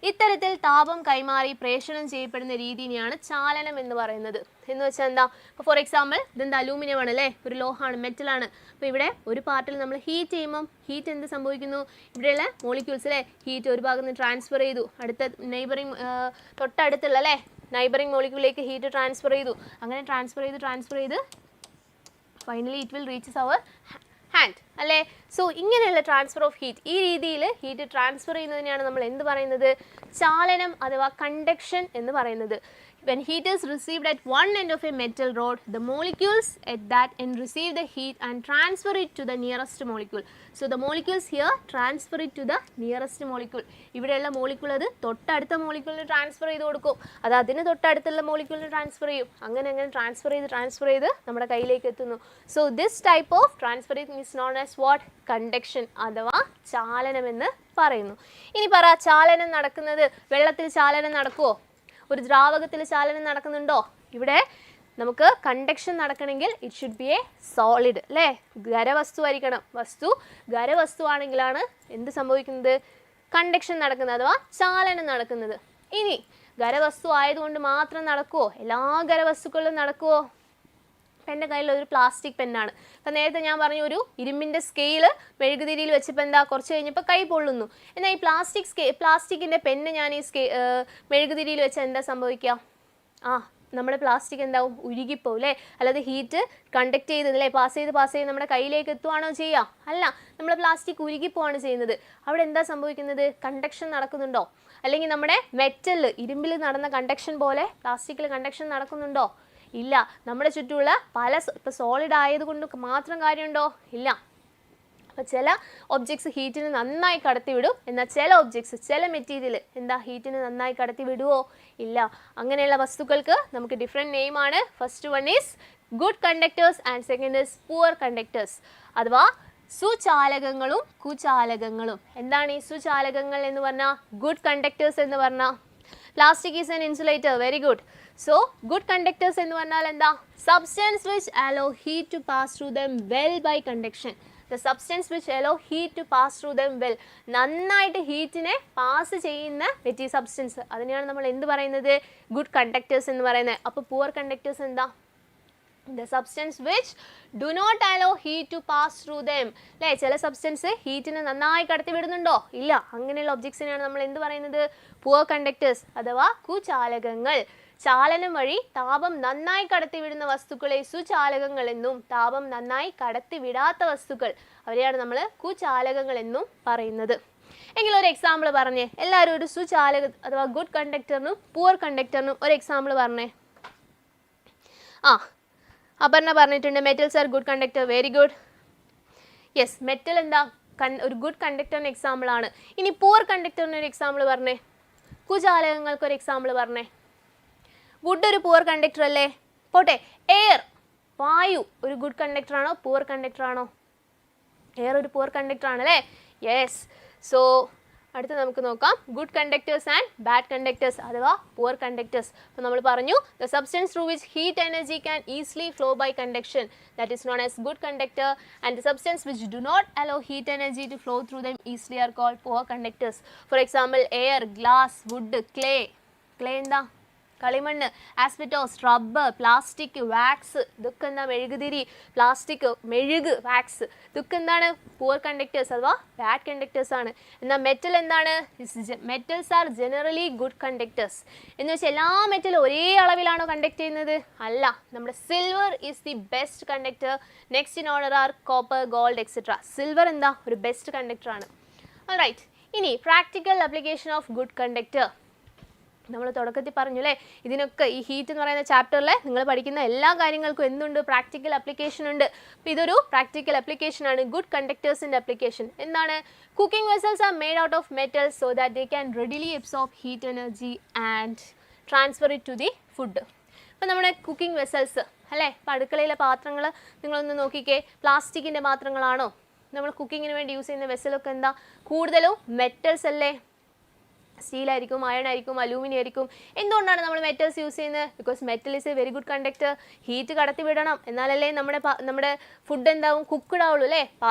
ഇത്തരത്തിൽ താപം കൈമാറി പ്രേഷണം ചെയ്യപ്പെടുന്ന രീതിയാണ് ചാലനം എന്ന് പറയുന്നത്. എന്ന് വെച്ചാൽ എന്താ? ഇപ്പോൾ ഫോർ എക്സാമ്പിൾ ഇതെന്താ? അലൂമിനിയം ആണ് അല്ലേ, ഒരു ലോഹമാണ്, മെറ്റലാണ്. അപ്പോൾ ഇവിടെ ഒരു പാർട്ടിൽ നമ്മൾ ഹീറ്റ് ചെയ്യുമ്പം ഹീറ്റ് എന്ത് സംഭവിക്കുന്നു? ഇവിടെയുള്ള മോളിക്യൂൾസ് അല്ലേ, ഹീറ്റ് ഒരു ഭാഗത്ത് നിന്ന് ട്രാൻസ്ഫർ ചെയ്തു, അടുത്ത നെയ്ബറിങ് തൊട്ടടുത്തുള്ള അല്ലേ നൈബറിങ് മോളിക്യൂളിലേക്ക് ഹീറ്റ് ട്രാൻസ്ഫർ ചെയ്തു. അങ്ങനെ ട്രാൻസ്ഫർ ചെയ്ത് finally it will reaches our hand അല്ലേ. സോ ഇങ്ങനെയുള്ള ട്രാൻസ്ഫർ ഓഫ് ഹീറ്റ്, ഈ രീതിയിൽ ഹീറ്റ് ട്രാൻസ്ഫർ ചെയ്യുന്നതിനെയാണ് നമ്മൾ എന്ത് പറയുന്നത്? ചാലനം അഥവാ കണ്ടക്ഷൻ എന്ന് പറയുന്നത്. When heat is received at one end of a metal rod, the molecules at that end receive the heat and transfer it to the nearest molecule. So the molecules here transfer it to the nearest molecule. ഇവിടെയുള്ള molecule അത് തൊട്ടടുത്ത മോളിക്യൂളിന് transfer ചെയ്ത് കൊടുക്കും, അത് അതിന് തൊട്ടടുത്തുള്ള മോളിക്യൂളിന് transfer ചെയ്യും. അങ്ങനെ ട്രാൻസ്ഫർ ചെയ്ത് നമ്മുടെ കയ്യിലേക്ക് എത്തുന്നു. So this type of transferring is known as what? Conduction അഥവാ ചാലനം എന്ന് പറയുന്നു. ഇനി പറ, ചാലനം നടക്കുന്നത് വെള്ളത്തിൽ ചാലനം നടക്കുമോ? ഒരു ദ്രാവകത്തിൽ ചാലനം നടക്കുന്നുണ്ടോ? ഇവിടെ നമുക്ക് കണ്ടക്ഷൻ നടക്കണമെങ്കിൽ it should be A solid അല്ലേ, ഖരവസ്തു ആയിരിക്കണം. ഖരവസ്തു ആണെങ്കിലാണ് എന്ത് സംഭവിക്കുന്നത്? കണ്ടക്ഷൻ നടക്കുന്നത് അഥവാ ചാലനം നടക്കുന്നത്. ഇനി ഖരവസ്തു ആയതുകൊണ്ട് മാത്രം നടക്കുമോ? എല്ലാ ഖരവസ്തുക്കളിലും നടക്കുമോ? എൻ്റെ കയ്യിലൊരു പ്ലാസ്റ്റിക് പെന്നാണ്. അപ്പം നേരത്തെ ഞാൻ പറഞ്ഞു ഒരു ഇരുമ്പിൻ്റെ സ്കെയില് മെഴുകുതിരിയിൽ വെച്ചപ്പോൾ എന്താ കുറച്ച് കഴിഞ്ഞപ്പോൾ കൈ പൊള്ളുന്നു. എന്നാൽ ഈ പ്ലാസ്റ്റിക്കിൻ്റെ പെന്ന് ഞാൻ ഈ മെഴുകുതിരിയിൽ വെച്ചാൽ എന്താ സംഭവിക്കുക? നമ്മുടെ പ്ലാസ്റ്റിക് എന്താവും? ഉരുകിപ്പോവും അല്ലേ. അല്ലാതെ ഹീറ്റ് കണ്ടക്ട് ചെയ്തല്ലേ, പാസ് ചെയ്ത് നമ്മുടെ കയ്യിലേക്ക് എത്തുവാണോ ചെയ്യുക? അല്ല, നമ്മൾ പ്ലാസ്റ്റിക് ഉരുകിപ്പോവാണ് ചെയ്യുന്നത്. അവിടെ എന്താ സംഭവിക്കുന്നത്? കണ്ടക്ഷൻ നടക്കുന്നുണ്ടോ? അല്ലെങ്കിൽ നമ്മുടെ മെറ്റലിൽ, ഇരുമ്പിൽ നടന്ന കണ്ടക്ഷൻ പോലെ പ്ലാസ്റ്റിക്കിൽ കണ്ടക്ഷൻ നടക്കുന്നുണ്ടോ? ഇല്ല. നമ്മുടെ ചുറ്റുമുള്ള ഇപ്പോൾ സോളിഡ് ആയതുകൊണ്ട് മാത്രം കാര്യമുണ്ടോ? ഇല്ല. അപ്പോൾ ചില ഒബ്ജക്ട്സ് ഹീറ്റിന് നന്നായി കടത്തിവിടും, എന്നാൽ ചില ഒബ്ജക്ട്സ്, ചില മെറ്റീരിയൽ എന്താ ഹീറ്റിന് നന്നായി കടത്തി വിടുവോ? ഇല്ല. അങ്ങനെയുള്ള വസ്തുക്കൾക്ക് നമുക്ക് ഡിഫറെൻറ്റ് നെയിമാണ്. First one is good conductors and second is poor conductors അഥവാ സുചാലകങ്ങളും കുചാലകങ്ങളും. എന്താണ് ഈ സുചാലകങ്ങൾ എന്ന് പറഞ്ഞാൽ? ഗുഡ് കണ്ടക്ടേഴ്സ് എന്ന് പറഞ്ഞാൽ plastic is an insulator. Very good. So good conductors എന്ന് പറഞ്ഞാൽ എന്താ? Substance which allow heat to pass through them well by conduction. The substance which allow heat to pass through them well. നന്നായിട്ട് ഹീറ്റിനെ pass ചെയ്യുന്ന വെറ്റി substance, അതിനെയാണ് നമ്മൾ എന്ത് പറയുന്നത്? ഗുഡ് കണ്ടക്ടേഴ്സ് എന്ന് പറയുന്നത്. അപ്പോൾ പുവർ കണ്ടക്ടേഴ്സ് എന്താ? The substance which do not allow heat to pass through them. അല്ലേ, ചില സബ്സ്റ്റൻസ് ഹീറ്റിനെ നന്നായി കടത്തി വിടുന്നുണ്ടോ? ഇല്ല. അങ്ങനെയുള്ള ഒബ്ജക്ട്സിനെയാണ് നമ്മൾ എന്ത് പറയുന്നത്? പുവർ കണ്ടക്ടേഴ്സ് അഥവാ കുചാലകങ്ങൾ. ചാലനം വഴി താപം നന്നായി കടത്തിവിടുന്ന വസ്തുക്കളെ സുചാലകങ്ങൾ എന്നും താപം നന്നായി കടത്തിവിടാത്ത വസ്തുക്കൾ അവരെയാണ് നമ്മൾ കുചാലകങ്ങൾ എന്നും പറയുന്നത്. എങ്കിൽ ഒരു എക്സാമ്പിൾ പറഞ്ഞേ. എല്ലാവരും ഒരു സുചാലക അഥവാ ഗുഡ് കണ്ടക്ടറിനും പുവർ കണ്ടക്ടറിനും ഒരു എക്സാമ്പിൾ പറഞ്ഞേ. അപർണ പറഞ്ഞിട്ടുണ്ട് metals are good conductor. Very good. Yes, metal എന്താ ഒരു ഗുഡ് കണ്ടക്ടറിന് എക്സാമ്പിൾ ആണ്. ഇനി പുവർ കണ്ടക്ടറിന് ഒരു എക്സാമ്പിൾ പറഞ്ഞേ. കുചാലകങ്ങൾക്ക് ഒരു എക്സാമ്പിൾ പറഞ്ഞേ. വുഡ് ഒരു പുവർ കണ്ടക്ടർ അല്ലേ? പോട്ടെ, എയർ വായു ഒരു ഗുഡ് കണ്ടക്ടർ ആണോ പുവർ കണ്ടക്ടർ ആണോ? എയർ ഒരു പുവർ കണ്ടക്ടർ ആണല്ലേ? യെസ്. സോ അടുത്ത് നമുക്ക് നോക്കാം good conductors and bad conductors അഥവാ പുവർ കണ്ടക്ടേഴ്സ്. അപ്പോൾ നമ്മൾ പറഞ്ഞു the substance through which heat energy can easily flow by conduction, that is known as good conductor, and the substance which do not allow heat energy to flow through them easily are called poor conductors. For example air, glass, would, clay. Clay എന്താ? കളിമണ്ണ്, asbestos, rubber, plastic, wax, ഇതൊക്കെ എന്താ? മെഴുകുതിരി, plastic, മെഴുക്, wax, ഇതൊക്കെ എന്താണ്? Poor conductors അഥവാ bad conductors ആണ്. എന്നാൽ മെറ്റൽ എന്താണ്? Metals are generally good conductors. എന്ന് വെച്ചാൽ എല്ലാ മെറ്റലും ഒരേ അളവിലാണോ കണ്ടക്ട് ചെയ്യുന്നത്? അല്ല. നമ്മുടെ silver is the best conductor. Next in order are copper, gold etcetera. Silver എന്താ? ഒരു ബെസ്റ്റ് കണ്ടക്ടർ ആണ്. ഓൾറൈറ്റ്. ഇനി practical application of good conductor. നമ്മൾ തുടക്കത്തിൽ പറഞ്ഞു അല്ലേ, ഇതിനൊക്കെ ഈ ഹീറ്റ് എന്ന് പറയുന്ന ചാപ്റ്ററിൽ നിങ്ങൾ പഠിക്കുന്ന എല്ലാ കാര്യങ്ങൾക്കും എന്തുണ്ട്? പ്രാക്ടിക്കൽ ആപ്ലിക്കേഷൻ ഉണ്ട്. അപ്പോൾ ഇതൊരു പ്രാക്ടിക്കൽ ആപ്ലിക്കേഷൻ ആണ് ഗുഡ് കണ്ടക്ടേഴ്സിൻ്റെ ആപ്ലിക്കേഷൻ. എന്താണ്? Cooking vessels are made out of metal so that they can readily absorb heat energy and transfer it to the food. അപ്പോൾ നമ്മുടെ കുക്കിംഗ് വെസൽസ് അല്ലേ, ഇപ്പോൾ അടുക്കളയിലെ പാത്രങ്ങൾ നിങ്ങളൊന്ന് നോക്കിക്കേ. പ്ലാസ്റ്റിക്കിൻ്റെ പാത്രങ്ങളാണോ? നമ്മൾ കുക്കിങ്ങിന് വേണ്ടി യൂസ് ചെയ്യുന്ന വെസലൊക്കെ എന്താ? കൂടുതലും മെറ്റൽസ് അല്ലേ? സ്റ്റീലായിരിക്കും, അയൺ ആയിരിക്കും, അലൂമിനിയം ആയിരിക്കും. എന്തുകൊണ്ടാണ് നമ്മൾ മെറ്റൽസ് യൂസ് ചെയ്യുന്നത്? Because metal is A very good conductor. Heat കടത്തി വിടണം, എന്നാലല്ലേ നമ്മുടെ ഫുഡ് എന്താവും? കുക്ക്ഡ് ആവുള്ളൂ അല്ലേ?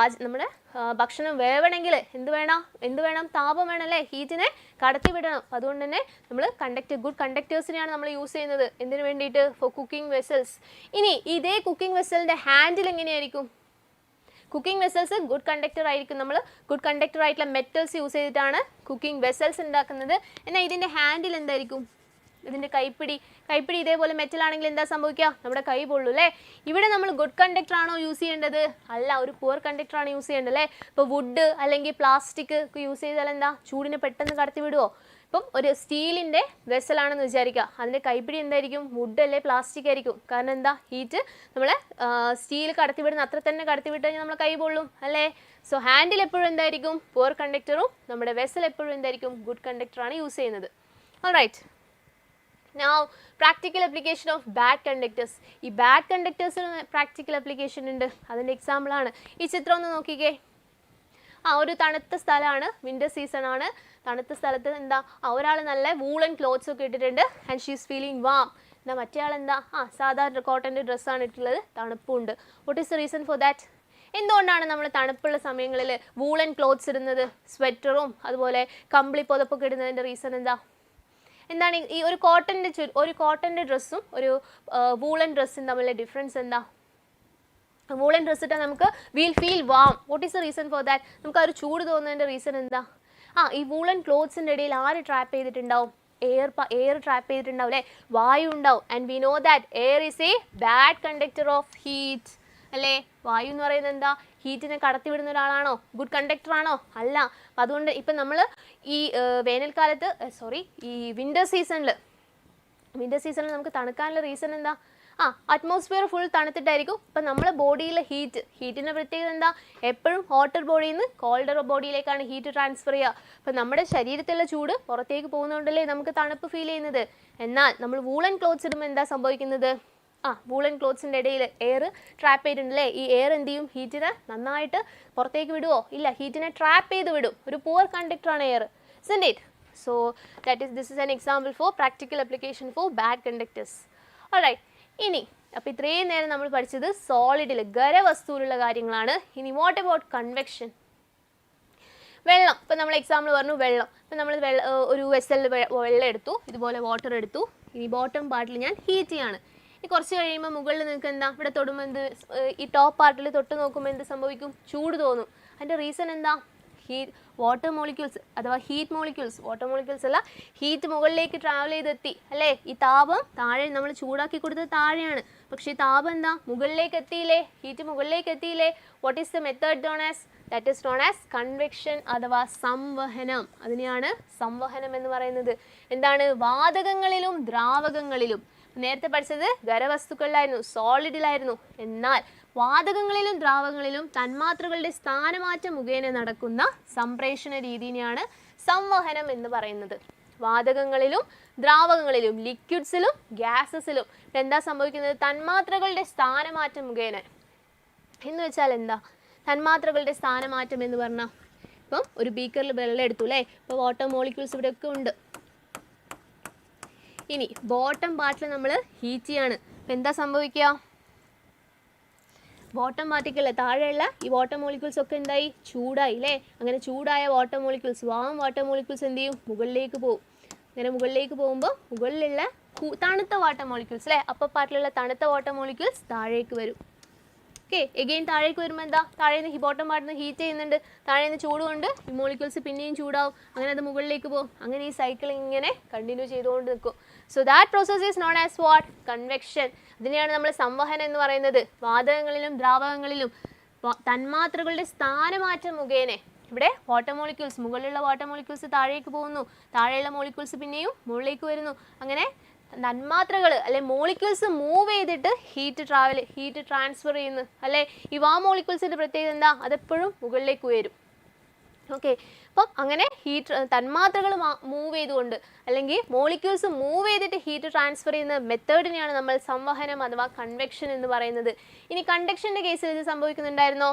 നമ്മുടെ ഭക്ഷണം വേവണമെങ്കിൽ എന്ത് വേണം? താപം വേണം അല്ലേ? ഹീറ്റിനെ കടത്തി വിടണം. അതുകൊണ്ട് തന്നെ നമ്മൾ ഗുഡ് കണ്ടക്ടേഴ്സിനെയാണ് നമ്മൾ യൂസ് ചെയ്യുന്നത്. എന്തിനു വേണ്ടിയിട്ട്? Four cooking vessels. ഇനി ഇതേ കുക്കിംഗ് വെസലിൻ്റെ ഹാൻഡിൽ എങ്ങനെയായിരിക്കും? കുക്കിംഗ് വെസൽസ് ഗുഡ് കണ്ടക്ടർ ആയിരിക്കും. നമ്മൾ ഗുഡ് കണ്ടക്ടർ ആയിട്ടുള്ള മെറ്റൽസ് യൂസ് ചെയ്തിട്ടാണ് കുക്കിംഗ് വെസൽസ് ഉണ്ടാക്കുന്നത്. എന്നാൽ ഇതിൻ്റെ ഹാൻഡിൽ എന്തായിരിക്കും? ഇതിൻ്റെ കൈപ്പിടി ഇതേപോലെ മെറ്റൽ ആണെങ്കിൽ എന്താ സംഭവിക്കുക? നമ്മുടെ കൈ പൊള്ളൂ അല്ലേ? ഇവിടെ നമ്മൾ ഗുഡ് കണ്ടക്ടർ ആണോ യൂസ് ചെയ്യേണ്ടത്? അല്ല, ഒരു പുവർ കണ്ടക്ടർ ആണ് യൂസ് ചെയ്യേണ്ടത് അല്ലേ? ഇപ്പോൾ വുഡ് അല്ലെങ്കിൽ പ്ലാസ്റ്റിക് ഒക്കെ യൂസ് ചെയ്താൽ എന്താ? ചൂടിനെ പെട്ടെന്ന് കടത്തി വിടുമോ? ഇപ്പം ഒരു സ്റ്റീലിൻ്റെ വെസലാണെന്ന് വിചാരിക്കുക, അതിൻ്റെ കൈപ്പിടി എന്തായിരിക്കും? വുഡ് അല്ലേ പ്ലാസ്റ്റിക് ആയിരിക്കും. കാരണം എന്താ? ഹീറ്റ് നമ്മളെ സ്റ്റീൽ കടത്തിവിടുന്ന അത്ര തന്നെ കടത്തിവിട്ട് കഴിഞ്ഞാൽ നമ്മൾ കൈ പൊള്ളും അല്ലേ? സോ ഹാൻഡിൽ എപ്പോഴും എന്തായിരിക്കും? പുവർ കണ്ടക്ടറും നമ്മുടെ വെസൽ എപ്പോഴും എന്തായിരിക്കും? ഗുഡ് കണ്ടക്ടറാണ് യൂസ് ചെയ്യുന്നത്. Alright. Now practical application of bad conductors. ഈ ബാഡ് കണ്ടക്ടേഴ്സിന് പ്രാക്ടിക്കൽ ആപ്ലിക്കേഷൻ ഉണ്ട്. അതിൻ്റെ എക്സാമ്പിളാണ് ഈ ചിത്രം. ഒന്ന് നോക്കിക്കേ. ഒരു തണുത്ത സ്ഥലമാണ്, വിൻ്റർ സീസൺ ആണ്. തണുത്ത സ്ഥലത്ത് എന്താ? ഒരാൾ നല്ല വൂളൻ ക്ലോത്ത്സ് ഒക്കെ ഇട്ടിട്ടുണ്ട്, and she is feeling warm. എന്നാൽ മറ്റേ ആൾ എന്താ? സാധാരണ കോട്ടൻ്റെ ഡ്രസ്സാണ് ഇട്ടുള്ളത്, തണുപ്പുണ്ട്. What is the reason for that? എന്തുകൊണ്ടാണ് നമ്മൾ തണുപ്പുള്ള സമയങ്ങളിൽ വൂളൻ ക്ലോത്ത്സ് ഇടുന്നത്? സ്വെറ്ററും അതുപോലെ കമ്പിളി പുതപ്പൊക്കെ ഇടുന്നതിൻ്റെ റീസൺ എന്താണ്? ഈ ഒരു കോട്ടൻ്റെ ഡ്രസ്സും ഒരു വൂളൻ ഡ്രസ്സും തമ്മിലുള്ള ഡിഫറൻസ് എന്താ? വൂളൻ ഡ്രസ്സ് ഇട്ടാൽ നമുക്ക് will feel warm. What is the reason for that? നമുക്ക് ആ ഒരു ചൂട് തോന്നുന്നതിൻ്റെ റീസൺ എന്താ? ഈ വൂളൻ ക്ലോത്ത്സിൻ്റെ ഇടയിൽ ആര് ട്രാപ്പ് ചെയ്തിട്ടുണ്ടാവും? എയർ ട്രാപ്പ് ചെയ്തിട്ടുണ്ടാവും അല്ലേ? വായു ഉണ്ടാവും. And we know that air is A bad conductor of heat അല്ലേ? വായു എന്ന് പറയുന്നത് എന്താ? ഹീറ്റിനെ കടത്തിവിടുന്ന ഒരാളാണോ? ഗുഡ് കണ്ടക്ടർ ആണോ? അല്ല. അപ്പം അതുകൊണ്ട് ഇപ്പം നമ്മൾ ഈ വേനൽക്കാലത്ത് ഈ വിൻ്റർ സീസണിൽ നമുക്ക് തണുക്കാനുള്ള റീസൺ എന്താ? അറ്റ്മോസ്ഫിയർ ഫുൾ തണുത്തിട്ടായിരിക്കും. ഇപ്പം നമ്മുടെ ബോഡിയിലെ ഹീറ്റിൻ്റെ പ്രത്യേകത എന്താ? എപ്പോഴും ഹോട്ടർ ബോഡിയിൽ നിന്ന് കോൾഡർ ബോഡിയിലേക്കാണ് ഹീറ്റ് ട്രാൻസ്ഫർ ചെയ്യുക. അപ്പം നമ്മുടെ ശരീരത്തിലുള്ള ചൂട് പുറത്തേക്ക് പോകുന്നതുകൊണ്ടല്ലേ നമുക്ക് തണുപ്പ് ഫീൽ ചെയ്യുന്നത്. എന്നാൽ നമ്മൾ വൂളൻ ക്ലോത്ത്സ് ഇടുമ്പോൾ എന്താ സംഭവിക്കുന്നത്? വൂളൻ ക്ലോത്ത്സിൻ്റെ ഇടയിൽ എയർ ട്രാപ്പ് ചെയ്തിട്ടുണ്ടല്ലേ? ഈ എയർ എന്ത് ചെയ്യും? ഹീറ്റിനെ നന്നായിട്ട് പുറത്തേക്ക് വിടുമോ? ഇല്ല, ഹീറ്റിനെ ട്രാപ്പ് ചെയ്ത് വിടും. ഒരു പുവർ കണ്ടക്ടറാണ് air, isn't it? So this is an example for practical application for bad conductors. Alright. ഇനി അപ്പോൾ ഇത്രയും നേരം നമ്മൾ പഠിച്ചത് സോളിഡിൽ ഖരവസ്തുവിലുള്ള കാര്യങ്ങളാണ്. ഇനി വാട്ട് അബൌട്ട് കൺവെക്ഷൻ? വെള്ളം. ഇപ്പം നമ്മൾ എക്സാമ്പിൾ പറഞ്ഞു വെള്ളം. ഇപ്പം നമ്മൾ ഒരു വെസലിൽ വെള്ളം എടുത്തു, ഇതുപോലെ വാട്ടർ എടുത്തു. ഇനി ബോട്ടം പാർട്ടിൽ ഞാൻ ഹീറ്റ് ചെയ്യാണ്. ഇനി കുറച്ച് കഴിയുമ്പോൾ മുകളിൽ നിങ്ങൾക്ക് എന്താ ഇവിടെ തൊടുമ്പോൾ എന്ത്, ഈ ടോപ്പ് പാർട്ടിൽ തൊട്ട് നോക്കുമ്പോൾ എന്ത് സംഭവിക്കും? ചൂട് തോന്നും. അതിൻ്റെ റീസൺ എന്താ? വാട്ടർ മോളിക്യൂൾസ് അഥവാ ഹീറ്റ് മോളിക്യൂൾസ്, വാട്ടർ മോളിക്യൂൾസ് അല്ല, ഹീറ്റ് മുകളിലേക്ക് ട്രാവൽ ചെയ്തെത്തി അല്ലേ? ഈ താപം താഴെ നമ്മൾ ചൂടാക്കി കൊടുത്തത് താഴെയാണ്, പക്ഷേ ഈ താപം എന്താ മുകളിലേക്ക് എത്തിയില്ലേ? ഹീറ്റ് മുകളിലേക്ക് എത്തിയില്ലേ? What is the method known as? That is known as convection അഥവാ സംവഹനം. അതിനെയാണ് സംവഹനം എന്ന് പറയുന്നത്. എന്താണ്? വാതകങ്ങളിലും ദ്രാവകങ്ങളിലും. നേരത്തെ പഠിച്ചത് ഖരവസ്തുക്കളിലായിരുന്നു, സോളിഡിലായിരുന്നു. എന്നാൽ വാതകങ്ങളിലും ദ്രാവകങ്ങളിലും തന്മാത്രകളുടെ സ്ഥാനമാറ്റം മുഖേന നടക്കുന്ന സംപ്രേഷണ രീതിയാണ് സംവഹനം എന്ന് പറയുന്നത്. വാതകങ്ങളിലും ദ്രാവകങ്ങളിലും, ലിക്വിഡ്സിലും ഗ്യാസസിലും എന്താ സംഭവിക്കുന്നത്? തന്മാത്രകളുടെ സ്ഥാനമാറ്റം മുഖേന. എന്ന് വെച്ചാൽ എന്താ തന്മാത്രകളുടെ സ്ഥാനമാറ്റം എന്ന് പറഞ്ഞാൽ? ഇപ്പം ഒരു ബീക്കറിൽ വെള്ളം എടുത്തു അല്ലേ? ഇപ്പോൾ വാട്ടർ മോളിക്യൂൾസ് ഇവിടെയൊക്കെ ഉണ്ട്. ഇനി ബോട്ടം പാർട്ടിൽ നമ്മൾ ഹീറ്റ് ചെയ്യാണ്. അപ്പം എന്താ സംഭവിക്കുക? ബോട്ടം പാർട്ടിക്കല്ലേ താഴെയുള്ള ഈ വാട്ടർ മോളിക്യൂൾസ് ഒക്കെ എന്തായി? ചൂടായി അല്ലേ? അങ്ങനെ ചൂടായ water molecules, warm water molecules എന്ത് ചെയ്യും? മുകളിലേക്ക് പോകും. അങ്ങനെ മുകളിലേക്ക് പോകുമ്പോൾ മുകളിലുള്ള തണുത്ത വാട്ടർ മോളിക്യൂൾസ് അല്ലേ, അപ്പർ പാർട്ടിലുള്ള തണുത്ത വാട്ടർ മോളിക്യൂൾസ് താഴേക്ക് വരും. ഓക്കെ, എഗെയിൻ താഴേക്ക് വരുമ്പോൾ എന്താ? താഴേന്ന് ബോട്ടം പാർട്ടിൽ നിന്ന് ഹീറ്റ് ചെയ്യുന്നുണ്ട്, താഴേന്ന് ചൂട് കൊണ്ട് ഈ മോളിക്യൂൾസ് പിന്നെയും ചൂടാവും, അങ്ങനെ അത് മുകളിലേക്ക് പോകും. അങ്ങനെ ഈ സൈക്കിൾ ഇങ്ങനെ കണ്ടിന്യൂ ചെയ്തുകൊണ്ട് നിൽക്കും. So that process is known as what? Convection. ഇതിനെയാണ് നമ്മൾ സംവഹനം എന്ന് പറയുന്നത്. വാതകങ്ങളിലും ദ്രാവകങ്ങളിലും തന്മാത്രകളുടെ സ്ഥാനമാറ്റം മുഖേന ഇവിടെ വാട്ടർ മോളിക്യൂൾസ്, മുകളിലുള്ള വാട്ടർ മോളിക്യൂൾസ് താഴേക്ക് പോകുന്നു, താഴെയുള്ള മോളിക്യൂൾസ് പിന്നെയും മുകളിലേക്ക് വരുന്നു. അങ്ങനെ തന്മാത്രകൾ അല്ലെ മോളിക്യൂൾസ് മൂവ് ചെയ്തിട്ട് ഹീറ്റ് ട്രാൻസ്ഫർ ചെയ്യുന്നു അല്ലെ. ഈ വാം മോളിക്യൂൾസിന്റെ പ്രത്യേകത എന്താ? അതെപ്പോഴും മുകളിലേക്ക് ഉയരും. ഓക്കെ, അപ്പം അങ്ങനെ തന്മാത്രകൾ മൂവ് ചെയ്തുകൊണ്ട് അല്ലെങ്കിൽ മോളിക്യൂൾസ് മൂവ് ചെയ്തിട്ട് ഹീറ്റ് ട്രാൻസ്ഫർ ചെയ്യുന്ന മെത്തേഡിനെയാണ് നമ്മൾ സംവഹനം അഥവാ കൺവെക്ഷൻ എന്ന് പറയുന്നത്. ഇനി കണ്ടക്ഷൻ്റെ കേസിൽ ഇത് സംഭവിക്കുന്നുണ്ടായിരുന്നോ?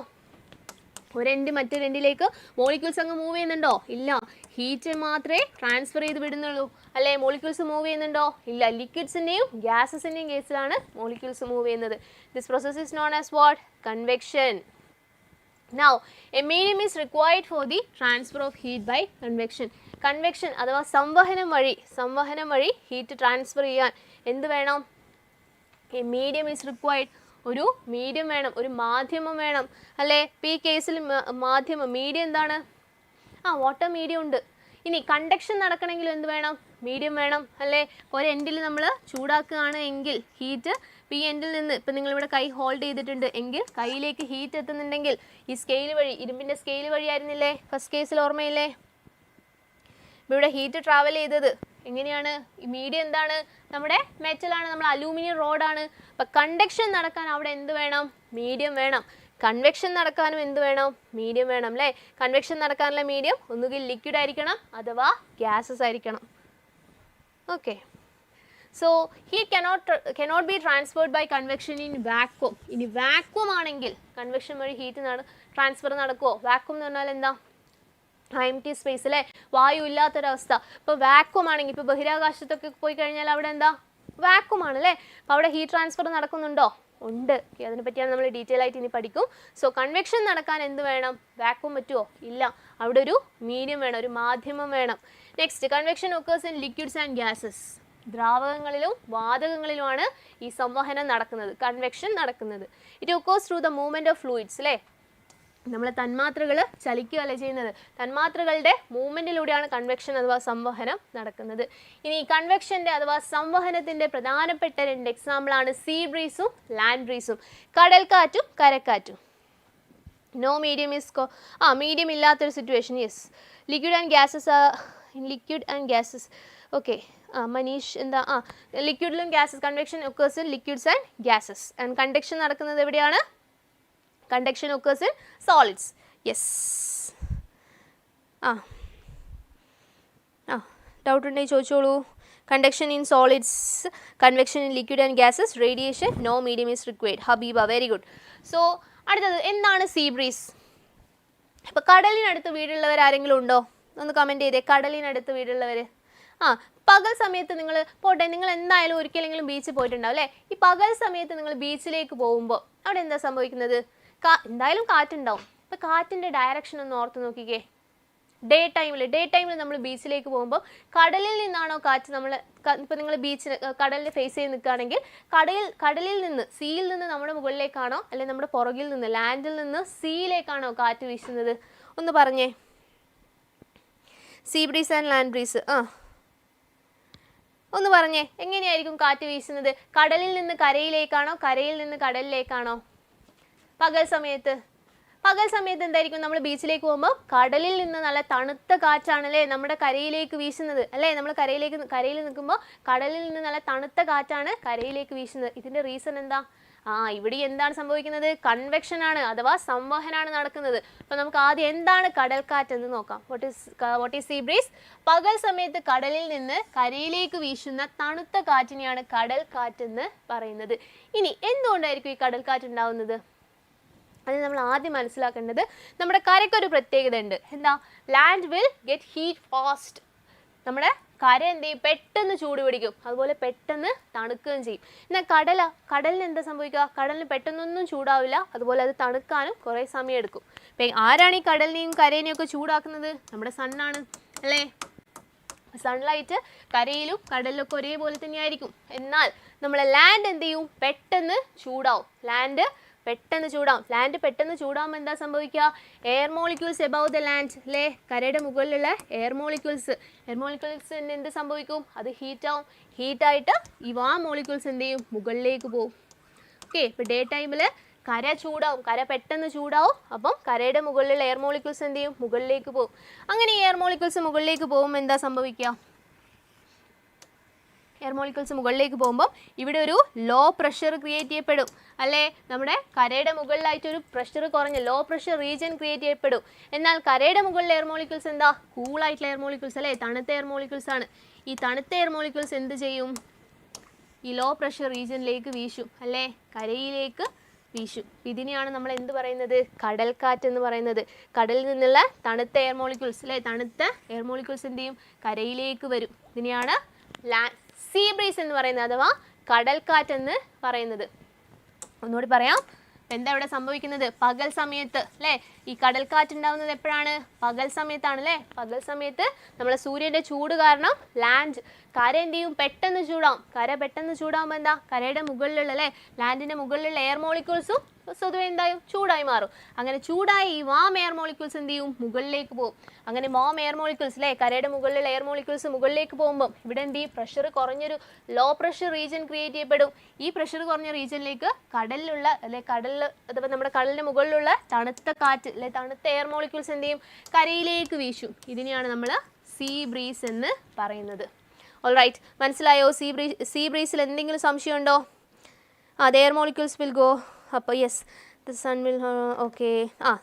ഒരു എൻഡ് മറ്റൊരു എൻഡിലേക്ക് മോളിക്യൂൾസ് അങ്ങ് മൂവ് ചെയ്യുന്നുണ്ടോ? ഇല്ല. ഹീറ്റ് മാത്രമേ ട്രാൻസ്ഫർ ചെയ്ത് വിടുന്നുള്ളൂ അല്ലേ? മോളിക്യൂൾസ് മൂവ് ചെയ്യുന്നുണ്ടോ? ഇല്ല. ലിക്വിഡ്സിൻ്റെയും ഗ്യാസസിൻ്റെയും കേസിലാണ് മോളിക്യൂൾസ് മൂവ് ചെയ്യുന്നത്. This process is known as what? Convection. Now, a medium is required for the transfer of heat by convection. Convection അഥവാ സംവഹനം വഴി ഹീറ്റ് ട്രാൻസ്ഫർ ചെയ്യാൻ എന്ത് വേണം? A medium is required. ഒരു മീഡിയം വേണം, ഒരു മാധ്യമം വേണം അല്ലേ? ഈ കേസിൽ മീഡിയം എന്താണ്? വാട്ടർ മീഡിയം ഉണ്ട്. ഇനി കണ്ടക്ഷൻ നടക്കണമെങ്കിൽ എന്ത് വേണം? മീഡിയം വേണം അല്ലേ? ഒരു എൻഡിൽ നമ്മൾ ചൂടാക്കുകയാണ് എങ്കിൽ ഹീറ്റ് ഈ എൻഡിൽ നിന്ന് ഇപ്പം നിങ്ങളിവിടെ കൈ ഹോൾഡ് ചെയ്തിട്ടുണ്ട് എങ്കിൽ കൈയിലേക്ക് ഹീറ്റ് എത്തുന്നുണ്ടെങ്കിൽ ഈ സ്കെയിൽ വഴി, ഇരുമ്പിൻ്റെ സ്കെയിൽ വഴിയായിരുന്നില്ലേ ഫസ്റ്റ് കേസിൽ? ഓർമ്മയില്ലേ? ഇവിടെ ഹീറ്റ് ട്രാവൽ ചെയ്തത് എങ്ങനെയാണ്? ഈ മീഡിയം എന്താണ്? നമ്മുടെ മെറ്റലാണ്, നമ്മൾ അലൂമിനിയം റോഡാണ്. അപ്പം കണ്ടക്ഷൻ നടക്കാൻ അവിടെ എന്ത് വേണം? മീഡിയം വേണം. കൺവെക്ഷൻ നടക്കാനും എന്ത് വേണം? മീഡിയം വേണം അല്ലേ? കൺവെക്ഷൻ നടക്കാനുള്ള മീഡിയം ഒന്നുകിൽ ലിക്വിഡ് ആയിരിക്കണം അഥവാ ഗ്യാസസ് ആയിരിക്കണം. Okay, so heat cannot be transferred by convection in vacuum. ഇനി വാക്വം ആണെങ്കിൽ കൺവെക്ഷൻ വഴി ഹീറ്റ് ട്രാൻസ്ഫർ നടക്കുമോ? വാക്വം എന്ന് പറഞ്ഞാൽ എന്താ? എംപ്റ്റി സ്പേസ് അല്ലേ? വായു ഇല്ലാത്തൊരവസ്ഥ. ഇപ്പോൾ വാക്വം ആണെങ്കിൽ ഇപ്പോൾ ബഹിരാകാശത്തൊക്കെ പോയി കഴിഞ്ഞാൽ അവിടെ എന്താ? വാക്വം ആണല്ലേ? അപ്പോൾ അവിടെ ഹീറ്റ് ട്രാൻസ്ഫർ നടക്കുന്നുണ്ടോ? ഉണ്ട്. അതിനെ പറ്റിയാണ് നമ്മൾ ഡീറ്റെയിൽ ആയിട്ട് ഇനി പഠിക്കും. സോ കൺവെക്ഷൻ നടക്കാൻ എന്ത് വേണം? വാക്വം പറ്റുമോ? ഇല്ല. അവിടെ ഒരു മീഡിയം വേണം, ഒരു മാധ്യമം വേണം. Next, convection occurs in liquids and gases. ദ്രാവകങ്ങളിലും വാതകങ്ങളിലുമാണ് ഈ സംവഹനം നടക്കുന്നത്, കൺവെക്ഷൻ നടക്കുന്നത്. It occurs through the movement of fluids അല്ലേ? നമ്മൾ തന്മാത്രകൾ ചലിക്കുകയല്ല ചെയ്യുന്നത്, തന്മാത്രകളുടെ മൂവ്മെൻറ്റിലൂടെയാണ് കൺവെക്ഷൻ അഥവാ സംവഹനം നടക്കുന്നത്. ഇനി കൺവെക്ഷൻ്റെ അഥവാ സംവഹനത്തിൻ്റെ പ്രധാനപ്പെട്ട രണ്ട് എക്സാമ്പിളാണ് സീ ബ്രീസും ലാൻഡ് ബ്രീസും. കടൽക്കാറ്റും കരക്കാറ്റും. നോ മീഡിയം ഇസ് മീഡിയം ഇല്ലാത്തൊരു situation. Yes, liquid and gases. Okay, Manish എന്താ? ലിക്വിഡിലും gases. Convection occurs in liquids and gases. And conduction നടക്കുന്നത് എവിടെയാണ്? Conduction occurs in solids. Yes. Doubt ഉണ്ടെങ്കിൽ ചോദിച്ചോളൂ. Conduction in solids, convection in liquid and gases, radiation, no medium is required. Habiba, very good. So, അടുത്തത് എന്താണ് see breeze? ഇപ്പോൾ കടലിനടുത്ത് വീടുള്ളവർ ആരെങ്കിലും ഉണ്ടോ? ഒന്ന് കമൻറ്റ് ചെയ്തേ. കടലിനടുത്ത് വീടുള്ളവർ. പകൽ സമയത്ത് നിങ്ങൾ പോട്ടെ, നിങ്ങൾ എന്തായാലും ഒരിക്കലെങ്കിലും ബീച്ചിൽ പോയിട്ടുണ്ടാവും അല്ലേ? ഈ പകൽ സമയത്ത് നിങ്ങൾ ബീച്ചിലേക്ക് പോകുമ്പോൾ അവിടെ എന്താ സംഭവിക്കുന്നത്? എന്തായാലും കാറ്റുണ്ടാവും. അപ്പോൾ കാറ്റിൻ്റെ ഡയറക്ഷൻ ഒന്ന് ഓർത്ത് നോക്കിക്കേ. ഡേ ടൈമിൽ നമ്മൾ ബീച്ചിലേക്ക് പോകുമ്പോൾ കടലിൽ നിന്നാണോ കാറ്റ്? ഇപ്പോൾ നിങ്ങൾ ബീച്ചിൽ കടലിൽ ഫേസ് ചെയ്ത് നിൽക്കുകയാണെങ്കിൽ കടലിൽ നിന്ന് സീയിൽ നിന്ന് നമ്മുടെ മുകളിലേക്കാണോ, അല്ലെങ്കിൽ നമ്മുടെ പുറകിൽ നിന്ന് ലാൻഡിൽ നിന്ന് സീയിലേക്കാണോ കാറ്റ് വീശുന്നത്? ഒന്ന് പറഞ്ഞേ. See breeze and land breeze. ഒന്ന് പറഞ്ഞേ, എങ്ങനെയായിരിക്കും കാറ്റ് വീശുന്നത്? കടലിൽ നിന്ന് കരയിലേക്കാണോ, കരയിൽ നിന്ന് കടലിലേക്കാണോ? പകൽ സമയത്ത് എന്തായിരിക്കും? നമ്മൾ ബീച്ചിലേക്ക് പോകുമ്പോൾ കടലിൽ നിന്ന് നല്ല തണുത്ത കാറ്റാണല്ലേ നമ്മുടെ കരയിലേക്ക് വീശുന്നത് അല്ലേ? നമ്മൾ കരയിൽ നിൽക്കുമ്പോൾ കടലിൽ നിന്ന് നല്ല തണുത്ത കാറ്റാണ് കരയിലേക്ക് വീശുന്നത്. ഇതിൻ്റെ റീസൺ എന്താ? ഇവിടെ എന്താണ് സംഭവിക്കുന്നത്? കൺവെക്ഷൻ ആണ്, അഥവാ സംവഹനാണ് നടക്കുന്നത്. അപ്പോൾ നമുക്ക് ആദ്യം എന്താണ് കടൽക്കാറ്റ് എന്ന് നോക്കാം. What is see breeze? പകൽ സമയത്ത് കടലിൽ നിന്ന് കരയിലേക്ക് വീശുന്ന തണുത്ത കാറ്റിനെയാണ് കടൽ കാറ്റ് എന്ന് പറയുന്നത്. ഇനി എന്തുകൊണ്ടായിരിക്കും ഈ കടൽക്കാറ്റ് ഉണ്ടാവുന്നത്? അത് നമ്മൾ ആദ്യം മനസ്സിലാക്കേണ്ടത്, നമ്മുടെ കരയ്ക്കൊരു പ്രത്യേകത ഉണ്ട്. എന്താ? Land will get heat fast. നമ്മുടെ കര എന്ത് ചെയ്യും? പെട്ടെന്ന് ചൂട് പിടിക്കും, അതുപോലെ പെട്ടെന്ന് തണുക്കുകയും ചെയ്യും. എന്നാൽ കടലിന് എന്താ സംഭവിക്കുക? കടലിന് പെട്ടെന്നൊന്നും ചൂടാവില്ല, അതുപോലെ അത് തണുക്കാനും കുറേ സമയം എടുക്കും. അപ്പം ആരാണ് ഈ കടലിനെയും കരയിനെയും ഒക്കെ ചൂടാക്കുന്നത്? നമ്മുടെ സണ്ണാണ് അല്ലേ? സൺലൈറ്റ് കരയിലും കടലിലൊക്കെ ഒരേപോലെ തന്നെയായിരിക്കും. എന്നാൽ നമ്മളെ ലാൻഡ് എന്ത് ചെയ്യും? പെട്ടെന്ന് ചൂടാവും. ലാൻഡ് പെട്ടെന്ന് ചൂടാകുമ്പോൾ എന്താ സംഭവിക്കുക? Air molecules above the land അല്ലേ? കരയുടെ മുകളിലുള്ള എയർ മോളിക്യൂൾസ് എന്ത് സംഭവിക്കും? അത് ഹീറ്റായിട്ട് ഈ മോളിക്യൂൾസ് എന്ത് ചെയ്യും? മുകളിലേക്ക് പോകും. ഓക്കെ, ഇപ്പോൾ ഡേ ടൈമിൽ കര പെട്ടെന്ന് ചൂടാവും. അപ്പം കരയുടെ മുകളിലുള്ള എയർ മോളിക്യൂൾസ് എന്ത് ചെയ്യും? മുകളിലേക്ക് പോകും. അങ്ങനെ ഈ എയർ മോളിക്യൂൾസ് മുകളിലേക്ക് പോകുമ്പോൾ എന്താ സംഭവിക്കുക? എയർ മോളിക്യൂൾസ് മുകളിലേക്ക് പോകുമ്പോൾ ഇവിടെ ഒരു ലോ പ്രഷർ ക്രിയേറ്റ് ചെയ്യപ്പെടും അല്ലേ? നമ്മുടെ കരയുടെ മുകളിലായിട്ട് ഒരു പ്രഷർ കുറഞ്ഞ ലോ പ്രഷർ റീജിയൻ ക്രിയേറ്റ് ചെയ്യപ്പെടും. എന്നാൽ കരയുടെ മുകളിലെ എയർ മോളിക്യൂൾസ് എന്താ? കൂളായിട്ടുള്ള എയർ മോളിക്യൂൾസ് അല്ലേ? തണുത്ത എയർ മോളിക്യൂൾസ് ആണ്. ഈ തണുത്ത എയർ മോളിക്യൂൾസ് എന്ത് ചെയ്യും? ഈ ലോ പ്രഷർ റീജിയനിലേക്ക് വീശും അല്ലേ? കരയിലേക്ക് വീശും. ഇതിനെയാണ് നമ്മൾ എന്ത് പറയുന്നത്? കടൽക്കാറ്റ് എന്ന് പറയുന്നത്. കടലിൽ നിന്നുള്ള തണുത്ത എയർ മോളിക്യൂൾസ് അല്ലേ? തണുത്ത എയർ മോളിക്യൂൾസ് എന്ത് ചെയ്യും? കരയിലേക്ക് വരും. ഇതിനെയാണ് സീ ബ്രീസ് എന്ന് പറയുന്നത്, അഥവാ കടൽക്കാറ്റ് എന്ന് പറയുന്നത്. ഒന്നുകൂടി പറയാം. എന്താ ഇവിടെ സംഭവിക്കുന്നത്? പകൽ സമയത്ത് അല്ലേ? ഈ കടൽക്കാറ്റ് ഉണ്ടാകുന്നത് എപ്പോഴാണ്? പകൽ സമയത്താണ് അല്ലേ? പകൽ സമയത്ത് നമ്മളെ സൂര്യൻ്റെ ചൂട് കാരണം കര എന്ത് ചെയ്യും? പെട്ടെന്ന് ചൂടാവും. കര പെട്ടെന്ന് ചൂടാകുമ്പോൾ എന്താ? കരയുടെ മുകളിലുള്ള അല്ലേ? ലാൻഡിൻ്റെ മുകളിലുള്ള എയർ മോളിക്യൂൾസും സ്വതവേ എന്തായും? ചൂടായി മാറും. അങ്ങനെ ചൂടായി ഈ വാം എയർ മോളിക്യൂൾസ് എന്ത് ചെയ്യും? മുകളിലേക്ക് പോകും. അങ്ങനെ വാം എയർ മോളിക്യൂൾസ് അല്ലേ? കരയുടെ മുകളിലുള്ള എയർ മോളിക്യൂൾസ് മുകളിലേക്ക് പോകുമ്പോൾ ഇവിടെ എന്ത് ചെയ്യും? പ്രഷർ കുറഞ്ഞൊരു ലോ പ്രഷർ റീജിയൻ ക്രിയേറ്റ് ചെയ്യപ്പെടും. ഈ പ്രഷർ കുറഞ്ഞ റീജിയനിലേക്ക് കടലിലുള്ള അഥവാ നമ്മുടെ കടലിൻ്റെ മുകളിലുള്ള തണുത്ത കാറ്റ് അല്ലെ? തണുത്ത എയർ മോളിക്യൂൾസ് എന്ത് ചെയ്യും? കരയിലേക്ക് വീശും. ഇതിനെയാണ് നമ്മൾ സീ ബ്രീസ് എന്ന് പറയുന്നത്. ഓൾറൈറ്റ്, മനസ്സിലായോ? സീ ബ്രീസിൽ എന്തെങ്കിലും സംശയമുണ്ടോ? The air molecules will go. അപ്പോൾ yes, the sun will okay.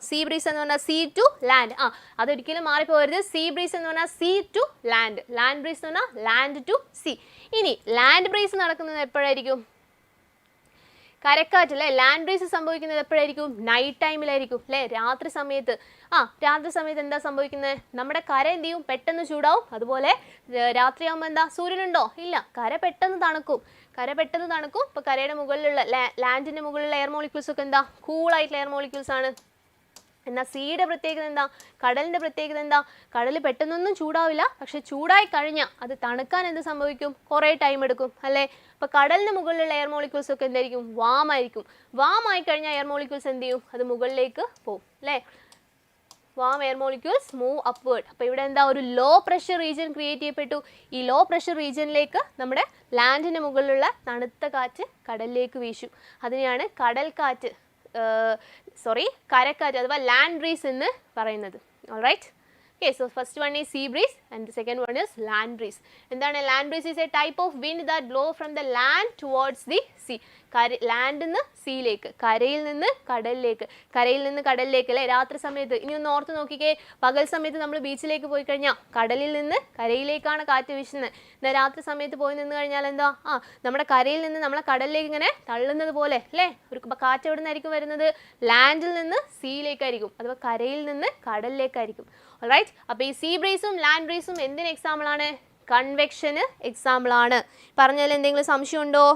Sea breeze എന്ന് പറഞ്ഞാൽ സീ ടു ലാൻഡ്. അതൊരിക്കലും മാറിപ്പോകരുത്. സീ ബ്രീസ് എന്ന് പറഞ്ഞാൽ sea to land. Land breeze എന്ന് പറഞ്ഞാൽ ലാൻഡ് ടു സീ. ഇനി ലാൻഡ് ബ്രീസ് നടക്കുന്നത് എപ്പോഴായിരിക്കും? കരക്കാറ്റ് അല്ലേ? ലാൻഡ് ബ്രീസ് സംഭവിക്കുന്നത് എപ്പോഴായിരിക്കും? നൈറ്റ് ടൈമിലായിരിക്കും അല്ലേ? രാത്രി സമയത്ത്. രാത്രി സമയത്ത് എന്താ സംഭവിക്കുന്നത്? നമ്മുടെ കര എന്ത് ചെയ്യും? പെട്ടെന്ന് ചൂടാവും. അതുപോലെ രാത്രിയാകുമ്പോൾ എന്താ? സൂര്യനുണ്ടോ? ഇല്ല. കര പെട്ടെന്ന് തണുക്കും. ഇപ്പോൾ കരയുടെ മുകളിലുള്ള ലാൻഡിൻ്റെ മുകളിലുള്ള എയർ മോളിക്യൂൾസ് ഒക്കെ എന്താ? കൂളായിട്ടുള്ള എയർ മോളിക്യൂൾസ് ആണ്. എന്നാൽ സീയുടെ പ്രത്യേകത എന്താ? കടലിൻ്റെ പ്രത്യേകത എന്താ? കടൽ പെട്ടെന്നൊന്നും ചൂടാവില്ല, പക്ഷെ ചൂടായി കഴിഞ്ഞാൽ അത് തണുക്കാൻ എന്ത് സംഭവിക്കും? കുറേ ടൈം എടുക്കും അല്ലേ? അപ്പോൾ കടലിന് മുകളിലുള്ള എയർ മോളിക്യൂൾസ് ഒക്കെ എന്തായിരിക്കും? വാമായിരിക്കും. വാമായി കഴിഞ്ഞാൽ എയർ മോളിക്യൂൾസ് എന്ത് ചെയ്യും? അത് മുകളിലേക്ക് പോകും അല്ലേ? Warm air molecules move upward. അപ്പോൾ ഇവിടെ എന്താ? ഒരു ലോ പ്രഷർ റീജിയൻ ക്രിയേറ്റ് ചെയ്യപ്പെട്ടു. ഈ ലോ പ്രഷർ റീജിയനിലേക്ക് നമ്മുടെ ലാൻഡിന് മുകളിലുള്ള തണുത്ത കാറ്റ് കടലിലേക്ക് വീശും. അതിനെയാണ് കടൽക്കാറ്റ് കരക്കാറ്റ് അഥവാ ലാൻഡ് ബ്രീസ് എന്ന് പറയുന്നത്. Alright. Okay, so first one is sea breeze and the second one is land breeze. എന്താണ് land breeze? is a type of wind that blow from the land towards the sea. ലാൻഡിൽ നിന്ന് സീയിലേക്ക്, കരയിൽ നിന്ന് കടലിലേക്ക് അല്ലേ? രാത്രി സമയത്ത് ഇനി ഒന്ന് ഓർത്ത് നോക്കിക്കേ. പകൽ സമയത്ത് നമ്മൾ ബീച്ചിലേക്ക് പോയി കഴിഞ്ഞാൽ കടലിൽ നിന്ന് കരയിലേക്കാണ് കാറ്റ് വീശുന്നത്. എന്നാൽ രാത്രി സമയത്ത് പോയി നിന്ന് കഴിഞ്ഞാൽ എന്താ? നമ്മുടെ കരയിൽ നിന്ന് നമ്മളെ കടലിലേക്ക് ഇങ്ങനെ തള്ളുന്നത് പോലെ അല്ലേ? ഒരു കാറ്റ് എവിടെ നിന്നായിരിക്കും വരുന്നത്? ലാൻഡിൽ നിന്ന് സീയിലേക്കായിരിക്കും, അഥവാ കരയിൽ നിന്ന് കടലിലേക്കായിരിക്കും. ഓൾറൈറ്റ്. അപ്പോൾ ഈ സീ ബ്രീസും ലാൻഡ് ബ്രീസും എന്തിന് എക്സാമ്പിൾ ആണ്? കൺവെക്ഷന് എക്സാമ്പിൾ ആണ്. പറഞ്ഞതിൽ എന്തെങ്കിലും സംശയമുണ്ടോ?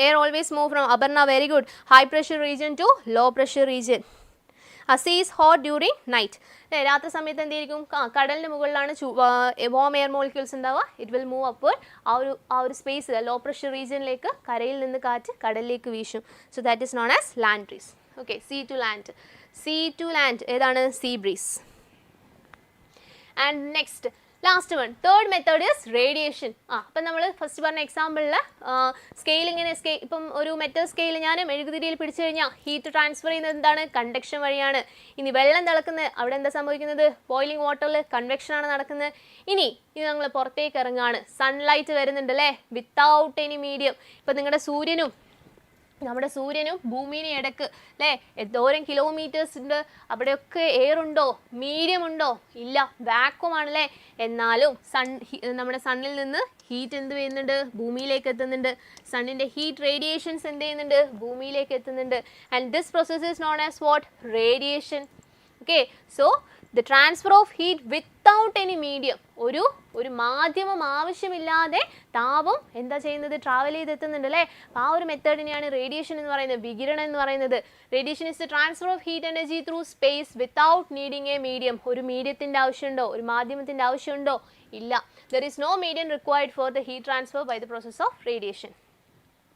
Air always move from Aparna very good. High pressure region to low pressure region. Seas hot during night. രാത്രി സമയത്ത് എന്തായിരിക്കും? കടലിന് മുകളിലാണ് വാം എയർ മോളിക്യൂൾസ് ഉണ്ടാവുക. It will move upward. ആ ഒരു സ്പേസ് ലോ പ്രഷർ റീജിയനിലേക്ക് കരയിൽ നിന്ന് കാറ്റ് കടലിലേക്ക് വീശും. So that is known as land breeze. Okay, sea to land. Sea to land ഏതാണ്? Sea breeze. And next last one, third method is radiation. അപ്പം നമ്മൾ ഫസ്റ്റ് പറഞ്ഞ എക്സാമ്പിളിൽ സ്കെയിൽ ഇങ്ങനെ ഇപ്പം ഒരു മെറ്റൽ സ്കെയിൽ ഞാൻ മെഴുകുതിരിയിൽ പിടിച്ചു കഴിഞ്ഞാൽ ഹീറ്റ് ട്രാൻസ്ഫർ ചെയ്യുന്നത് എന്താണ്? കണ്ടക്ഷൻ വഴിയാണ്. ഇനി വെള്ളം തിളക്കുന്നത് അവിടെ എന്താ സംഭവിക്കുന്നത്? ബോയിലിംഗ് വാട്ടറിൽ കൺവെക്ഷൻ ആണ് നടക്കുന്നത്. ഇനി നമ്മൾ പുറത്തേക്ക് ഇറങ്ങുകയാണ്, സൺലൈറ്റ് വരുന്നുണ്ട് അല്ലേ, വിത്തൗട്ട് എനി മീഡിയം. ഇപ്പം നിങ്ങളുടെ നമ്മുടെ സൂര്യനും ഭൂമിയുടെ ഇടക്ക് അല്ലേ എന്തോരം കിലോമീറ്റേഴ്സ് ഉണ്ട്, അവിടെയൊക്കെ എയർ ഉണ്ടോ? മീഡിയം ഉണ്ടോ? ഇല്ല, വാക്വം ആണല്ലേ. എന്നാലും നമ്മുടെ സണ്ണിൽ നിന്ന് ഹീറ്റ് എന്ത് ചെയ്യുന്നുണ്ട്? ഭൂമിയിലേക്ക് എത്തുന്നുണ്ട്. സണ്ണിൻ്റെ ഹീറ്റ് റേഡിയേഷൻസ് എന്ത് ചെയ്യുന്നുണ്ട്? ഭൂമിയിലേക്ക് എത്തുന്നുണ്ട്. And this process is known as what? Radiation. Okay, so the transfer of heat without any medium. ഒരു മാധ്യമം ആവശ്യമില്ലാതെ താപം എന്താ ചെയ്യുന്നത്? ട്രാവൽ ചെയ്തെത്തുന്നുണ്ട് അല്ലേ. അപ്പോൾ ആ ഒരു മെത്തേഡിനെയാണ് റേഡിയേഷൻ എന്ന് പറയുന്നത്, വികിരണം എന്ന് പറയുന്നത്. Radiation is the transfer of heat energy through space without needing a medium. ഒരു മീഡിയത്തിൻ്റെ ആവശ്യമുണ്ടോ? ഒരു മാധ്യമത്തിൻ്റെ ആവശ്യമുണ്ടോ? ഇല്ല. There is no medium required for the heat transfer by the process of radiation.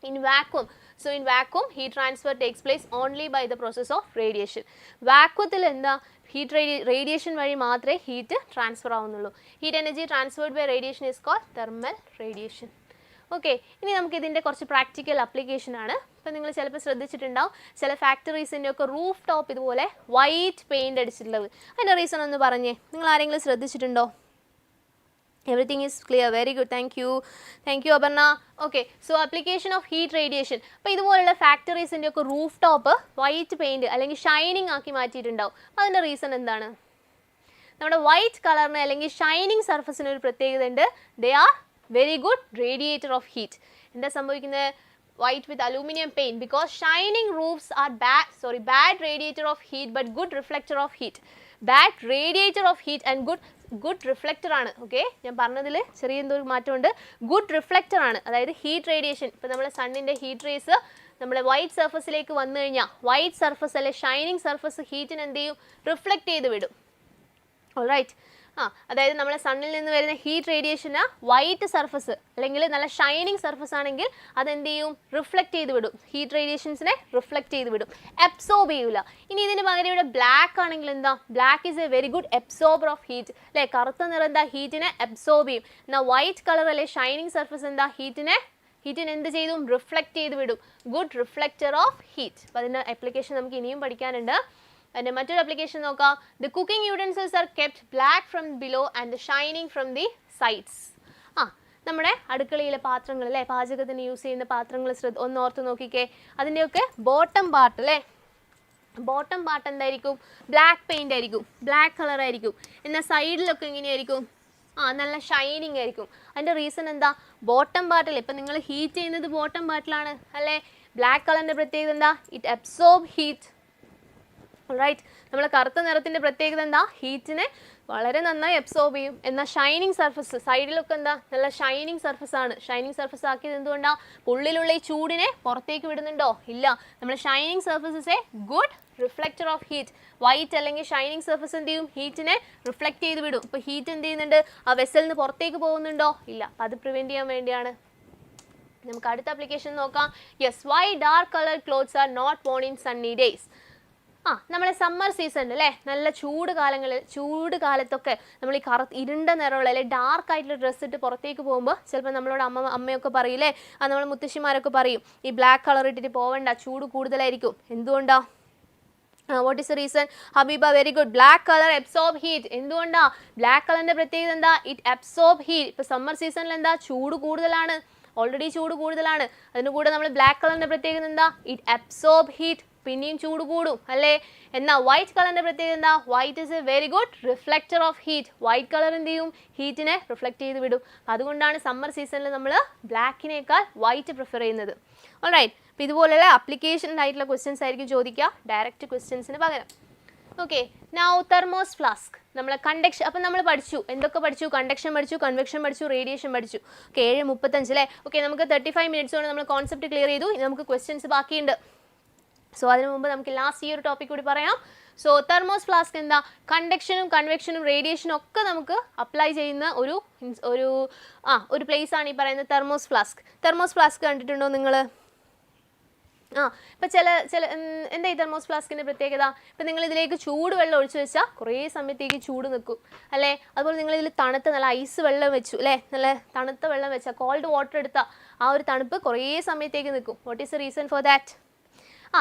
In vacuum, so in vacuum heat transfer takes place only by the process of radiation. Vacuumത്തിൽ എന്താ? Heat radiation വഴി മാത്രമേ heat transfer ആവുന്നുള്ളൂ. Heat energy transferred by radiation is called thermal radiation. Okay, ഇനി നമുക്ക് ഇതിൻ്റെ കുറച്ച് practical application ആണ്. അപ്പോൾ നിങ്ങൾ ചിലപ്പോൾ ശ്രദ്ധിച്ചിട്ടുണ്ടാവും, ചില ഫാക്ടറീസിൻ്റെ ഒക്കെ റൂഫ് ടോപ്പ് ഇതുപോലെ വൈറ്റ് പെയിൻ്റ് അടിച്ചിട്ടുള്ളത്. അതിൻ്റെ റീസൺ ഒന്ന് പറഞ്ഞേ, നിങ്ങൾ ആരെങ്കിലും ശ്രദ്ധിച്ചിട്ടുണ്ടോ? Everything is clear. Very good. Thank you. Thank you, Aparna. Okay. So, application of heat radiation. അപ്പോൾ ഇതുപോലുള്ള ഫാക്ടറീസിൻ്റെ ഒക്കെ റൂഫ് ടോപ്പ് വൈറ്റ് പെയിൻറ്റ് അല്ലെങ്കിൽ ഷൈനിങ് ആക്കി മാറ്റിയിട്ടുണ്ടാവും. അതിൻ്റെ റീസൺ എന്താണ്? നമ്മുടെ വൈറ്റ് കളറിന് അല്ലെങ്കിൽ ഷൈനിങ് സർഫസിന് ഒരു പ്രത്യേകത ഉണ്ട്. They are very good radiator of heat. എന്താ സംഭവിക്കുന്നത്? white with aluminum paint because shining roofs are bad radiator of heat but good reflector of heat. Bad radiator of heat and good reflector ആണ്. Okay, ഞാൻ പറഞ്ഞതിൽ ചെറിയ എന്തോ മാറ്റമുണ്ട്. Good reflector ആണ്, അതായത് ഹീറ്റ് റേഡിയേഷൻ. ഇപ്പോൾ നമ്മുടെ സണ്ണിൻ്റെ ഹീറ്റ് റേസ് നമ്മുടെ വൈറ്റ് സർഫസിലേക്ക് വന്നു കഴിഞ്ഞാൽ വൈറ്റ് സർഫസ് അല്ലെ ഷൈനിങ് സർഫസ് ഹീറ്റിന് എന്ത് ചെയ്യും? റിഫ്ലക്റ്റ് ചെയ്ത് വിടും. ഓൾറൈറ്റ്. അതായത് നമ്മളെ സണ്ണിൽ നിന്ന് വരുന്ന ഹീറ്റ് റേഡിയേഷന് വൈറ്റ് സർഫസ് അല്ലെങ്കിൽ നല്ല ഷൈനിങ് സർഫസ് ആണെങ്കിൽ അതെന്ത് ചെയ്യും? റിഫ്ലക്റ്റ് ചെയ്ത് വിടും. ഹീറ്റ് റേഡിയേഷൻസിനെ റിഫ്ലക്റ്റ് ചെയ്ത് വിടും, അബ്സോർബ് ചെയ്യൂല. ഇനി ഇതിന് പകരം ഇവിടെ ബ്ലാക്ക് ആണെങ്കിൽ എന്താ? Black is A very good absorber of heat അല്ലേ. കറുത്ത നിറം എന്താ? ഹീറ്റിനെ അബ്സോർബ് ചെയ്യും. എന്നാൽ വൈറ്റ് കളർ അല്ലെ ഷൈനിങ് സർഫസ് എന്താ? ഹീറ്റിനെ എന്ത് ചെയ്തു? റിഫ്ലക്റ്റ് ചെയ്ത് വിടും. Good reflector of heat. അപ്പോൾ അതിൻ്റെ ആപ്ലിക്കേഷൻ നമുക്ക് ഇനിയും പഠിക്കാനുണ്ട്. അതിൻ്റെ മറ്റൊരു ആപ്ലിക്കേഷൻ നോക്കാം. The cooking utensils R kept black from below and the shining from the sides. നമ്മുടെ അടുക്കളയിലെ പാത്രങ്ങൾ അല്ലേ, പാചകത്തിന് യൂസ് ചെയ്യുന്ന പാത്രങ്ങൾ ഒന്ന് ഓർത്ത് നോക്കിക്കേ. അതിൻ്റെയൊക്കെ ബോട്ടം പാർട്ട് അല്ലേ, ബോട്ടം പാർട്ട് എന്തായിരിക്കും? ബ്ലാക്ക് പെയിൻ്റ് ആയിരിക്കും, ബ്ലാക്ക് കളർ ആയിരിക്കും. എന്നാൽ സൈഡിലൊക്കെ എങ്ങനെയായിരിക്കും? നല്ല ഷൈനിങ് ആയിരിക്കും. അതിൻ്റെ റീസൺ എന്താ? ബോട്ടം പാർട്ടിൽ ഇപ്പം നിങ്ങൾ ഹീറ്റ് ചെയ്യുന്നത് ബോട്ടം പാർട്ടിലാണ് അല്ലേ. ബ്ലാക്ക് കളറിൻ്റെ പ്രത്യേകത എന്താ? It absorb heat. റൈറ്റ്. നമ്മൾ കറുത്ത നിറത്തിൻ്റെ പ്രത്യേകത എന്താ? ഹീറ്റിനെ വളരെ നന്നായി അബ്സോർബ് ചെയ്യും. എന്നാൽ ഷൈനിങ് സർഫസ് സൈഡിലൊക്കെ എന്താ? നല്ല ഷൈനിങ് സർഫസ് ആണ്. ഷൈനിങ് സർഫസ് ആക്കിയത് എന്തുകൊണ്ടാണ്? ഉള്ളിലുള്ള ഈ ചൂടിനെ പുറത്തേക്ക് വിടുന്നുണ്ടോ? ഇല്ല. നമ്മൾ shining surface is A good reflector of heat. White അല്ലെങ്കിൽ ഷൈനിങ് സർഫസ് എന്ത് ചെയ്യും? ഹീറ്റിനെ റിഫ്ലക്റ്റ് ചെയ്ത് വിടും. ഇപ്പോൾ ഹീറ്റ് എന്ത് ചെയ്യുന്നുണ്ട്? ആ വെസലിൽ നിന്ന് പുറത്തേക്ക് പോകുന്നുണ്ടോ? ഇല്ല. അപ്പം അത് പ്രിവെൻറ്റ് ചെയ്യാൻ വേണ്ടിയാണ്. നമുക്ക് അടുത്ത ആപ്ലിക്കേഷൻ നോക്കാം. Yes, why dark colour clothes are not worn in sunny days. നമ്മളെ സമ്മർ സീസൺ അല്ലേ, നല്ല ചൂട് കാലത്തൊക്കെ നമ്മൾ ഈ ഇരുണ്ട നിറമുള്ള അല്ലെങ്കിൽ ഡാർക്ക് ആയിട്ടുള്ള ഡ്രസ്സ് ഇട്ട് പുറത്തേക്ക് പോകുമ്പോൾ ചിലപ്പോൾ നമ്മളോട് അമ്മയൊക്കെ പറയില്ലേ, നമ്മൾ മുത്തശ്ശിമാരൊക്കെ പറയും ഈ ബ്ലാക്ക് കളർ ഇട്ടിട്ട് പോവണ്ട, ചൂട് കൂടുതലായിരിക്കും. എന്തുകൊണ്ടാ? What is the reason? Habiba, very good. Black colour absorb heat. എന്തുകൊണ്ടാ? ബ്ലാക്ക് കളറിൻ്റെ പ്രത്യേകത എന്താ? It absorb heat. ഇപ്പോൾ സമ്മർ സീസണിൽ എന്താ? ചൂട് കൂടുതലാണ്, ഓൾറെഡി ചൂട് കൂടുതലാണ്. അതിന് കൂടെ നമ്മൾ ബ്ലാക്ക് കളറിൻ്റെ പ്രത്യേകത എന്താ? It absorb heat. പിന്നെയും ചൂട് കൂടും അല്ലേ. എന്നാൽ വൈറ്റ് കളറിൻ്റെ പ്രത്യേകത എന്താ? White is A very good reflector of heat. White colour എന്ത് ചെയ്യും? ഹീറ്റിനെ റിഫ്ലക്റ്റ് ചെയ്ത് വിടും. അതുകൊണ്ടാണ് സമ്മർ സീസണിൽ നമ്മൾ ബ്ലാക്കിനേക്കാൾ വൈറ്റ് പ്രിഫർ ചെയ്യുന്നത്. ഓൾറൈറ്റ്. അപ്പോൾ ഇതുപോലുള്ള അപ്ലിക്കേഷൻ ആയിട്ടുള്ള ക്വസ്റ്റ്യൻസ് ആയിരിക്കും ചോദിക്കുക ഡയറക്റ്റ് ക്വസ്റ്റ്യൻസിന് പകരം. Okay, now thermos flask. നമ്മൾ കണ്ടക്ഷൻ, അപ്പം നമ്മൾ പഠിച്ചു, എന്തൊക്കെ പഠിച്ചു? കണ്ടക്ഷൻ പഠിച്ചു, കൺവെക്ഷൻ പഠിച്ചു, റേഡിയേഷൻ പഠിച്ചു. ഓക്കെ, 7:35 അല്ലേ? ഓക്കെ, നമുക്ക് 35 മിനിറ്റ്സ് കൊണ്ട് നമ്മൾ കോൺസെപ്റ്റ് ക്ലിയർ ചെയ്തു. ഇനി നമുക്ക് ക്വസ്റ്റ്യൻസ് ബാക്കിയുണ്ട്. സോ അതിനു മുമ്പ് നമുക്ക് ലാസ്റ്റ് ഈ ഒരു ടോപ്പിക് കൂടി പറയാം. സോ തെർമോസ് ഫ്ലാസ്ക് എന്താ? കണ്ടക്ഷനും കൺവെക്ഷനും റേഡിയേഷനും ഒക്കെ നമുക്ക് അപ്ലൈ ചെയ്യുന്ന ഒരു പ്ലേസ് ആണ് ഈ പറയുന്നത് തെർമോസ് ഫ്ലാസ്ക്. തെർമോസ് ഫ്ലാസ്ക് കണ്ടിട്ടുണ്ടോ നിങ്ങൾ? ഇപ്പം ചില എന്താ ഈ തെർമോസ് ഫ്ലാസ്കിൻ്റെ പ്രത്യേകത? ഇപ്പം നിങ്ങൾ ഇതിലേക്ക് ചൂടുവെള്ളം ഒഴിച്ചു വെച്ചാൽ കുറേ സമയത്തേക്ക് ചൂട് നിൽക്കും അല്ലേ? അതുപോലെ നിങ്ങൾ ഇതിൽ തണുത്ത നല്ല ഐസ് വെള്ളം വെച്ചു അല്ലേ, നല്ല തണുത്ത വെള്ളം വെച്ചാൽ, കോൾഡ് വാട്ടർ എടുത്താൽ ആ ഒരു തണുപ്പ് കുറേ സമയത്തേക്ക് നിൽക്കും. What is the reason for that?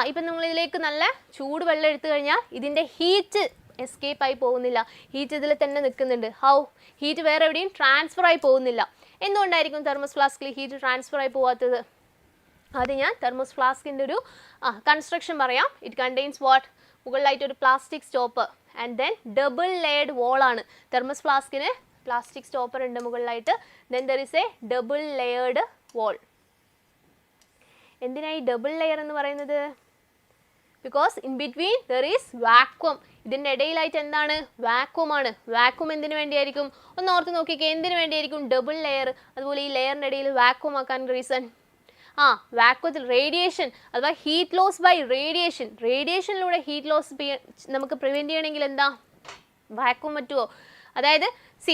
ഇപ്പം നിങ്ങൾ ഇതിലേക്ക് നല്ല ചൂടുവെള്ളം എടുത്തു കഴിഞ്ഞാൽ ഇതിൻ്റെ ഹീറ്റ് എസ്കേപ്പ് ആയി പോകുന്നില്ല, ഹീറ്റ് ഇതിൽ തന്നെ നിൽക്കുന്നുണ്ട്. ഹൗ? ഹീറ്റ് വേറെ എവിടെയും ട്രാൻസ്ഫർ ആയി പോകുന്നില്ല. എന്തുകൊണ്ടായിരിക്കും തെർമോസ് ഫ്ലാസ്കിൽ ഹീറ്റ് ട്രാൻസ്ഫർ ആയി പോകാത്തത്? അത് ഞാൻ തെർമോസ് ഫ്ലാസ്കിൻ്റെ ഒരു കൺസ്ട്രക്ഷൻ പറയാം. It contains what? മുകളിലായിട്ട് ഒരു plastic stopper and then double layered വോളാണ്. തെർമോസ് ഫ്ലാസ്കിന് പ്ലാസ്റ്റിക് സ്റ്റോപ്പർ ഉണ്ട് മുകളിലായിട്ട്, then there is a double layered wall. എന്തിനായി ഡബിൾ ലെയർ എന്ന് പറയുന്നത്? Because in between there is vacuum. ഇതിൻ്റെ ഇടയിലായിട്ട് എന്താണ്? വാക്വം ആണ്. വാക്വം എന്തിനു വേണ്ടിയായിരിക്കും? ഒന്ന് ഓർത്ത് നോക്കിക്കേ, എന്തിനു വേണ്ടിയായിരിക്കും ഡബിൾ ലെയർ? അതുപോലെ ഈ ലെയറിൻ്റെ ഇടയിൽ വാക്വം ആക്കാൻ റീസൺ? വാക്വത്തിൽ റേഡിയേഷൻ അഥവാ ഹീറ്റ് ലോസ് ബൈ റേഡിയേഷൻ. റേഡിയേഷനിലൂടെ ഹീറ്റ് ലോസ് നമുക്ക് പ്രിവെൻറ്റ് ചെയ്യണമെങ്കിൽ എന്താ? വാക്വം പറ്റുമോ? അതായത്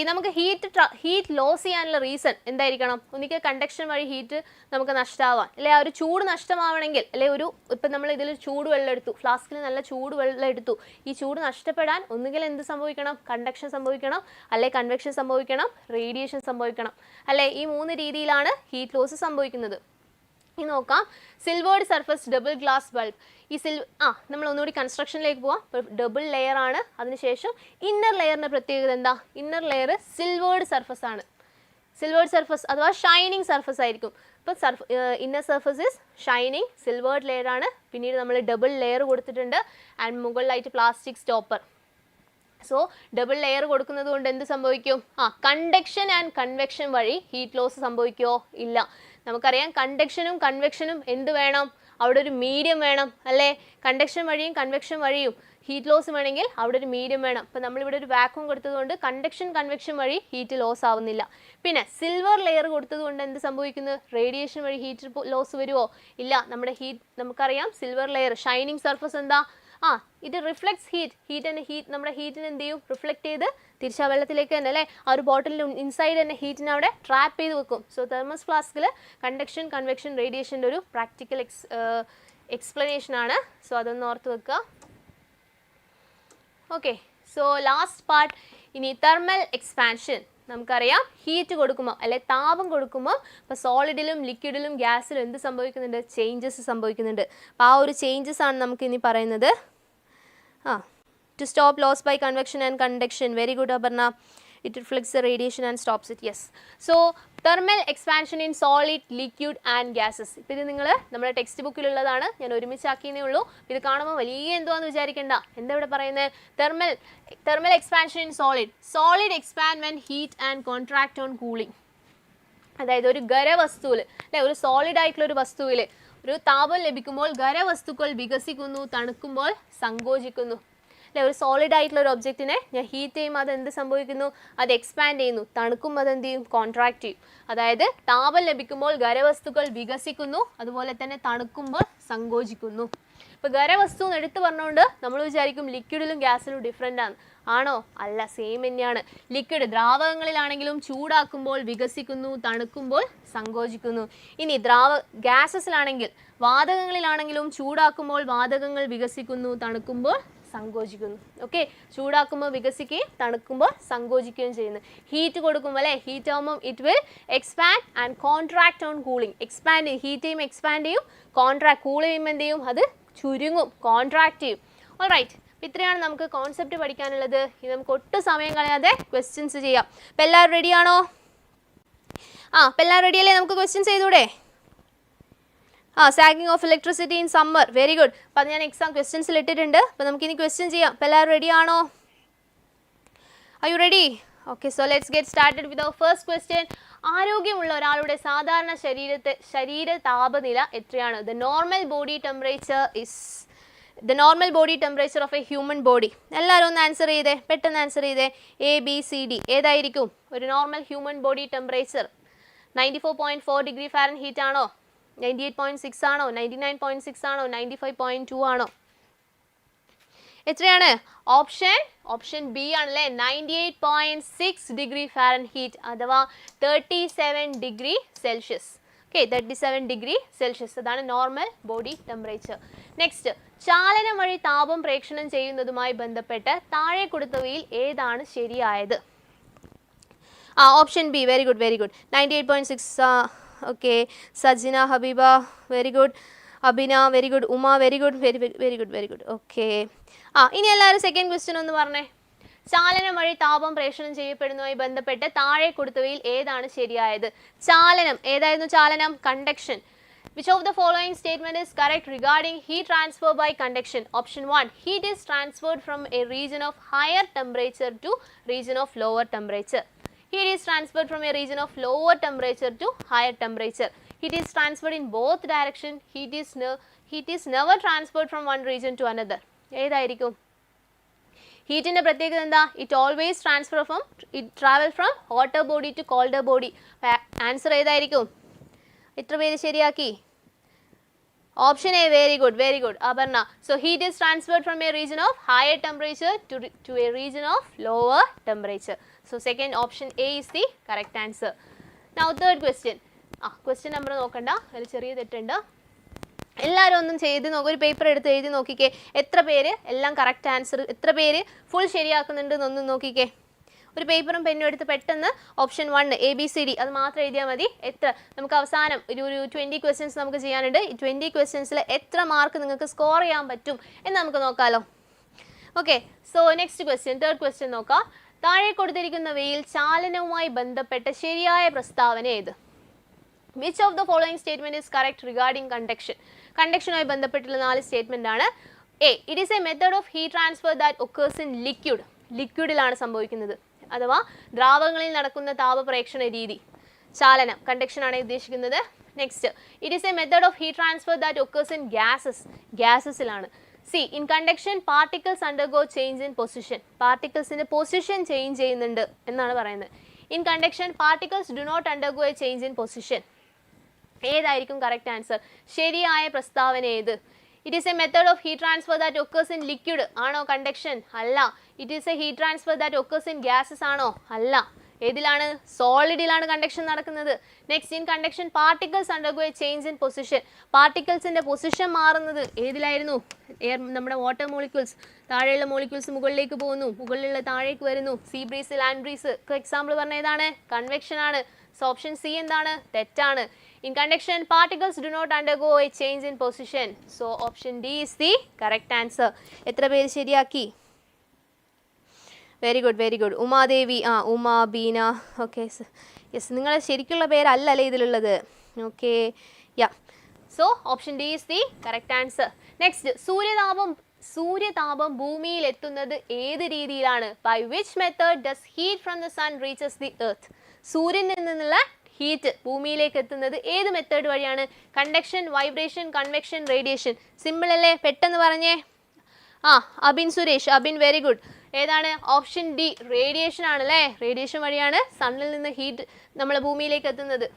നമുക്ക് ഹീറ്റ് ലോസ് ചെയ്യാനുള്ള റീസൺ എന്തായിരിക്കണം? ഒന്നിക്കൽ കണ്ടക്ഷൻ വഴി ഹീറ്റ് നമുക്ക് നഷ്ടമാവാൻ, അല്ലെ ആ ഒരു ചൂട് നഷ്ടമാവണമെങ്കിൽ, അല്ലെ ഇപ്പം നമ്മൾ ഇതിൽ ചൂടുവെള്ളം എടുത്തു, ഫ്ലാസ്കിൽ നല്ല ചൂടുവെള്ളം എടുത്തു, ഈ ചൂട് നഷ്ടപ്പെടാൻ ഒന്നുകിൽ എന്ത് സംഭവിക്കണം? കണ്ടക്ഷൻ സംഭവിക്കണം, അല്ലെ കൺവെക്ഷൻ സംഭവിക്കണം, റേഡിയേഷൻ സംഭവിക്കണം, അല്ലെ ഈ 3 രീതിയിലാണ് ഹീറ്റ് ലോസ് സംഭവിക്കുന്നത്. ഇനി നോക്കാം, silvered surface double glass bulb. ഈ നമ്മൾ ഒന്നുകൂടി കൺസ്ട്രക്ഷനിലേക്ക് പോവാം. ഡബിൾ ലെയർ ആണ്. അതിനുശേഷം ഇന്നർ ലെയറിൻ്റെ പ്രത്യേകത എന്താ? ഇന്നർ ലെയർ സിൽവേർഡ് സർഫസ് ആണ്. സിൽവേർഡ് സർഫസ് അഥവാ ഷൈനിങ് സർഫസ് ആയിരിക്കും. ഇപ്പോൾ inner surface is shining, silvered layer ആണ്. പിന്നീട് നമ്മൾ ഡബിൾ ലെയർ കൊടുത്തിട്ടുണ്ട് ആൻഡ് മുകളിലായിട്ട് plastic stopper. So double layer കൊടുക്കുന്നത് കൊണ്ട് എന്ത് സംഭവിക്കും? കണ്ടക്ഷൻ ആൻഡ് കൺവെക്ഷൻ വഴി ഹീറ്റ് ലോസ് സംഭവിക്കുമോ? ഇല്ല. നമുക്കറിയാം കണ്ടക്ഷനും കൺവെക്ഷനും എന്ത് വേണം? അവിടെ ഒരു മീഡിയം വേണം അല്ലേ? കണ്ടക്ഷൻ വഴിയും കൺവെക്ഷൻ വഴിയും ഹീറ്റ് ലോസ് വേണമെങ്കിൽ അവിടെ ഒരു മീഡിയം വേണം. അപ്പോൾ നമ്മളിവിടെ ഒരു വാക്വം കൊടുത്തതുകൊണ്ട് കണ്ടക്ഷൻ കൺവെക്ഷൻ വഴി ഹീറ്റ് ലോസ് ആവുന്നില്ല. പിന്നെ സിൽവർ ലെയർ കൊടുത്തതുകൊണ്ട് എന്ത് സംഭവിക്കുന്നു? റേഡിയേഷൻ വഴി ഹീറ്റ് ലോസ് വരുമോ? ഇല്ല. നമുക്കറിയാം സിൽവർ ലെയർ ഷൈനിങ് സർഫസ് എന്താ? ഇത് റിഫ്ലക്ട്സ് ഹീറ്റ് നമ്മുടെ ഹീറ്റിന് എന്ത് ചെയ്യും? റിഫ്ലക്ട് ചെയ്ത് തിരിച്ചാ വെള്ളത്തിലേക്ക് തന്നെ അല്ലേ? ആ ഒരു ബോട്ടിലിൻ്റെ ഇൻസൈഡ് തന്നെ ഹീറ്റിനെ അവിടെ ട്രാപ്പ് ചെയ്ത് വെക്കും. സോ തെർമോസ് ഫ്ലാസ്കിൽ കണ്ടക്ഷൻ കൺവെക്ഷൻ റേഡിയേഷൻ്റെ ഒരു പ്രാക്ടിക്കൽ എക്സ്പ്ലനേഷൻ ആണ്. സോ അതൊന്ന് ഓർത്ത് വെക്കുക. Okay, so last part. ഇനി തെർമൽ എക്സ്പാൻഷൻ. നമുക്കറിയാം ഹീറ്റ് കൊടുക്കുമ്പോൾ അല്ലെ താപം കൊടുക്കുമ്പോൾ ഇപ്പോൾ സോളിഡിലും ലിക്വിഡിലും ഗ്യാസിലും എന്ത് സംഭവിക്കുന്നുണ്ട്? ചേഞ്ചസ് സംഭവിക്കുന്നുണ്ട്. അപ്പോൾ ആ ഒരു ചേഞ്ചസ് ആണ് നമുക്ക് ഇനി പറയുന്നത്. To stop loss by convection and conduction. Very good, Aparna. It reflects the radiation and stops it. Yes. So thermal expansion in solid, liquid and gases. ഇപ്പോൾ ഇത് നിങ്ങൾ നമ്മുടെ ടെക്സ്റ്റ് ബുക്കിലുള്ളതാണ്, ഞാൻ ഒരുമിച്ചാക്കിയേ ഉള്ളൂ. ഇത് കാണുമ്പോൾ വലിയ എന്തുവാന്ന് വിചാരിക്കേണ്ട. എന്താ ഇവിടെ പറയുന്നത്? thermal expansion in solid expand when heat and contract on cooling. അതായത് ഒരു ഖരവസ്തുവിൽ അല്ലെ, ഒരു സോളിഡ് ആയിട്ടുള്ള ഒരു വസ്തുവിൽ ഒരു താപം ലഭിക്കുമ്പോൾ ഖരവസ്തുക്കൾ വികസിക്കുന്നു, തണുക്കുമ്പോൾ സങ്കോചിക്കുന്നു അല്ലെ. ഒരു സോളിഡ് ആയിട്ടുള്ള ഒരു ഒബ്ജക്റ്റിനെ ഞാൻ ഹീറ്റ് ചെയ്യുമ്പോൾ അത് എന്ത് സംഭവിക്കുന്നു? അത് എക്സ്പാൻഡ് ചെയ്യുന്നു. തണുക്കുമ്പോൾ അത് എന്ത് ചെയ്യും? കോൺട്രാക്ട് ചെയ്യും. അതായത് താപം ലഭിക്കുമ്പോൾ ഖരവസ്തുക്കൾ വികസിക്കുന്നു, അതുപോലെ തന്നെ തണുക്കുമ്പോൾ സങ്കോചിക്കുന്നു. ഇപ്പോൾ ഖരവസ്തു എന്ന് എടുത്തു പറഞ്ഞുകൊണ്ട് നമ്മൾ വിചാരിക്കും ലിക്വിഡിലും ഗ്യാസിലും ഡിഫറെൻ്റ് ആണ്. ആണോ? അല്ല, സെയിം തന്നെയാണ്. ലിക്വിഡ് ദ്രാവകങ്ങളിലാണെങ്കിലും ചൂടാക്കുമ്പോൾ വികസിക്കുന്നു, തണുക്കുമ്പോൾ സങ്കോചിക്കുന്നു. ഇനി ഗ്യാസസിലാണെങ്കിൽ വാതകങ്ങളിലാണെങ്കിലും ചൂടാക്കുമ്പോൾ വാതകങ്ങൾ വികസിക്കുന്നു, തണുക്കുമ്പോൾ സങ്കോചിക്കുന്നു. ഓക്കെ, ചൂടാക്കുമ്പോൾ വികസിക്കുകയും തണുക്കുമ്പോൾ സങ്കോചിക്കുകയും ചെയ്യുന്നു. ഹീറ്റ് കൊടുക്കുമ്പോൾ അല്ലേ, ഹീറ്റ് ആകുമ്പോൾ it will expand and contract on cooling. Expand ചെയ്യും, ഹീറ്റ് ചെയ്യുമ്പോൾ എക്സ്പാൻഡ് ചെയ്യും, കൂൾ ചെയ്യുമ്പോൾ എന്ത് ചെയ്യും? അത് ചുരുങ്ങും, കോൺട്രാക്ട് ചെയ്യും. ഓൾ റൈറ്റ്, ഇത്രയാണ് നമുക്ക് കോൺസെപ്റ്റ് പഠിക്കാനുള്ളത്. ഇത് നമുക്ക് ഒട്ടും സമയം കളയാതെ ക്വസ്റ്റ്യൻസ് ചെയ്യാം. അപ്പോൾ എല്ലാവരും റെഡിയാണോ? അപ്പോൾ എല്ലാവരും റെഡിയല്ലേ? നമുക്ക് ക്വസ്റ്റ്യൻസ് ചെയ്തൂടെ? Sagging of electricity in summer. Very good. അപ്പോൾ അത് ഞാൻ എക്സാം ക്വസ്റ്റ്യൻസിൽ ഇട്ടിട്ടുണ്ട്. അപ്പോൾ നമുക്കിനി ക്വസ്റ്റ്യൻ ചെയ്യാം. അപ്പോൾ എല്ലാവരും റെഡിയാണോ? Are you ready? Okay, so let's get started with our first question. ആരോഗ്യമുള്ള ഒരാളുടെ സാധാരണ ശരീര താപനില എത്രയാണ്? The normal body temperature is The normal body temperature of a human body. എല്ലാവരും ഒന്ന് ആൻസർ ചെയ്തേ, പെട്ടെന്ന് ആൻസർ ചെയ്തേ. ABCD ഏതായിരിക്കും ഒരു normal human body temperature? 94.4 degree Fahrenheit ആണോ, 98.6 ആണോ, 99.6 ആണോ, 95.2 ആണോ? എത്രയാണ്? ഓപ്ഷൻ ബി ആണല്ലേ, 98.6 ഡിഗ്രി ഫാരൻഹീറ്റ് അഥവാ 37 degree Celsius. Okay, 37 degree Celsius അതാണ് നോർമൽ ബോഡി ടെമ്പറേച്ചർ. നെക്സ്റ്റ്, ചാലനം വഴി താപം പ്രേക്ഷണം ചെയ്യുന്നതുമായി ബന്ധപ്പെട്ട് താഴെ കൊടുത്തവയിൽ ഏതാണ് ശരിയായത്? Option B, very good 98.6. Okay, Sajina, Habiba very good, Abina very good, Uma very good, very good. Okay, ഇനി എല്ലാവരും സെക്കൻഡ് ക്വസ്റ്റ്യൻ ഒന്ന് പറഞ്ഞേ. ചാലനം വഴി താപം പ്രേഷണം ചെയ്യപ്പെടുന്നതുമായി ബന്ധപ്പെട്ട് താഴെ കൊടുത്തവയിൽ ഏതാണ് ശരിയായത്? ചാലനം ഏതായിരുന്നു? ചാലനം conduction. Which of the following statement is correct regarding heat transfer by conduction? Option 1, heat is transferred from a region of higher temperature to region of lower temperature. Heat is transferred from a region of lower temperature to higher temperature. Heat is transferred in both direction. Heat is never transferred from one region to another. ഏതായിരിക്കും? ഹീറ്റിൻ്റെ പ്രത്യേകത എന്താ? It always travel from hotter body to colder body. Answer ഏതായിരിക്കും? എത്ര പേര് ശരിയാക്കി? Option A, very good Aparna. So heat is transferred from a region of higher temperature to a region of lower temperature. So second option A is the correct answer. Now third question. Question number നോക്കണ്ട, അതിൽ ചെറിയ തെറ്റുണ്ട്. എല്ലാവരും ഒന്നും ചെയ്ത് ഒരു paper എടുത്ത് എഴുതി നോക്കിക്കേ. എത്ര പേര് എല്ലാം കറക്റ്റ് ആൻസർ, എത്ര പേര് ഫുൾ ശരിയാക്കുന്നുണ്ട് എന്നൊന്നും നോക്കിക്കേ. ഒരു പേപ്പറും പെന്നും എടുത്ത് പെട്ടെന്ന് ഓപ്ഷൻ 1 ABCD അത് മാത്രം എഴുതിയാൽ മതി. എത്ര നമുക്ക് അവസാനം ഒരു 20 ക്വസ്റ്റ്യൻസ് നമുക്ക് ചെയ്യാനുണ്ട്. ഈ 20 ക്വസ്റ്റ്യൻസിൽ എത്ര മാർക്ക് നിങ്ങൾക്ക് സ്കോർ ചെയ്യാൻ പറ്റും എന്ന് നമുക്ക് നോക്കാമല്ലോ. Okay, so next question, third question നോക്കാം. താഴെ കൊടുത്തിരിക്കുന്നവയിൽ ചാലനവുമായി ബന്ധപ്പെട്ട ശരിയായ പ്രസ്താവന ഏത്? Which of the following statement is correct regarding conduction? കണ്ടക്ഷനുമായി ബന്ധപ്പെട്ടുള്ള 4 സ്റ്റേറ്റ്മെന്റ് ആണ്. A, it is a method of heat transfer that occurs in liquid. ലിക്വിഡിലാണ് സംഭവിക്കുന്നത്, അഥവാ ദ്രാവകങ്ങളിൽ നടക്കുന്ന താപപ്രേക്ഷണ രീതി. ചാലനം കണ്ടക്ഷൻ ആണ് ഉദ്ദേശിക്കുന്നത്. Next, it is a method of heat transfer that occurs in ഗ്യാസസിലാണ്. C, in conduction particles undergo change in position. പാർട്ടിക്കിൾസിന്റെ position change ചെയ്യുന്നുണ്ട് എന്നാണ് പറയുന്നത്. In conduction particles do not undergo a change in position. ഏതായിരിക്കും correct answer? ശരിയായ പ്രസ്താവന ഏത്? It is a method of heat transfer that occurs in liquid ആണോ conduction? അല്ല. It is a heat transfer that occurs in gases ആണോ? അല്ല. ഏതിലാണ്? സോളിഡിലാണ് കണ്ടക്ഷൻ നടക്കുന്നത്. Next, in conduction particles undergo a change in position. പാർട്ടിക്കിൾസിന്റെ position മാറുന്നത് ഏതിലായിരുന്നു? നമ്മുടെ വാട്ടർ മോളിക്യൂൾസ്, താഴെയുള്ള മോളിക്യൂൾസ് മുകളിലേക്ക് പോകുന്നു, മുകളിലുള്ള താഴേക്ക് വരുന്നു. See breeze, land breeze example പറഞ്ഞ ഏതാണ്? കൺവെക്ഷൻ ആണ്. സോ ഓപ്ഷൻ സി എന്താണ്? തെറ്റാണ്. In conduction, particles do not undergo a change in position. So option D is the correct answer. എത്ര പേര് ശരിയാക്കി? Very good. Umadevi, Uma, Beena. Okay, yes, നിങ്ങളെ ശരിക്കുള്ള പേരല്ലല്ലേ ഇതിലുള്ളത്. Okay, yeah. So option D is the correct answer. Next, സൂര്യതാപം ഭൂമിയിൽ എത്തുന്നത് ഏത് രീതിയിലാണ്? By which method does heat from the sun reaches the earth? സൂര്യനിൽ നിന്നുള്ള ഹീറ്റ് ഭൂമിയിലേക്ക് എത്തുന്നത് ഏത് മെത്തേഡ് വഴിയാണ്? Conduction, vibration, convection, radiation. Simple അല്ലേ? പെട്ടെന്ന് പറഞ്ഞേ. Abin Suresh, very good. ഏതാണ്? ഓപ്ഷൻ ഡി, റേഡിയേഷൻ ആണല്ലേ. റേഡിയേഷൻ വഴിയാണ് സണ്ണിൽ നിന്ന് ഹീറ്റ് നമ്മളെ ഭൂമിയിലേക്ക് എത്തുന്നത്.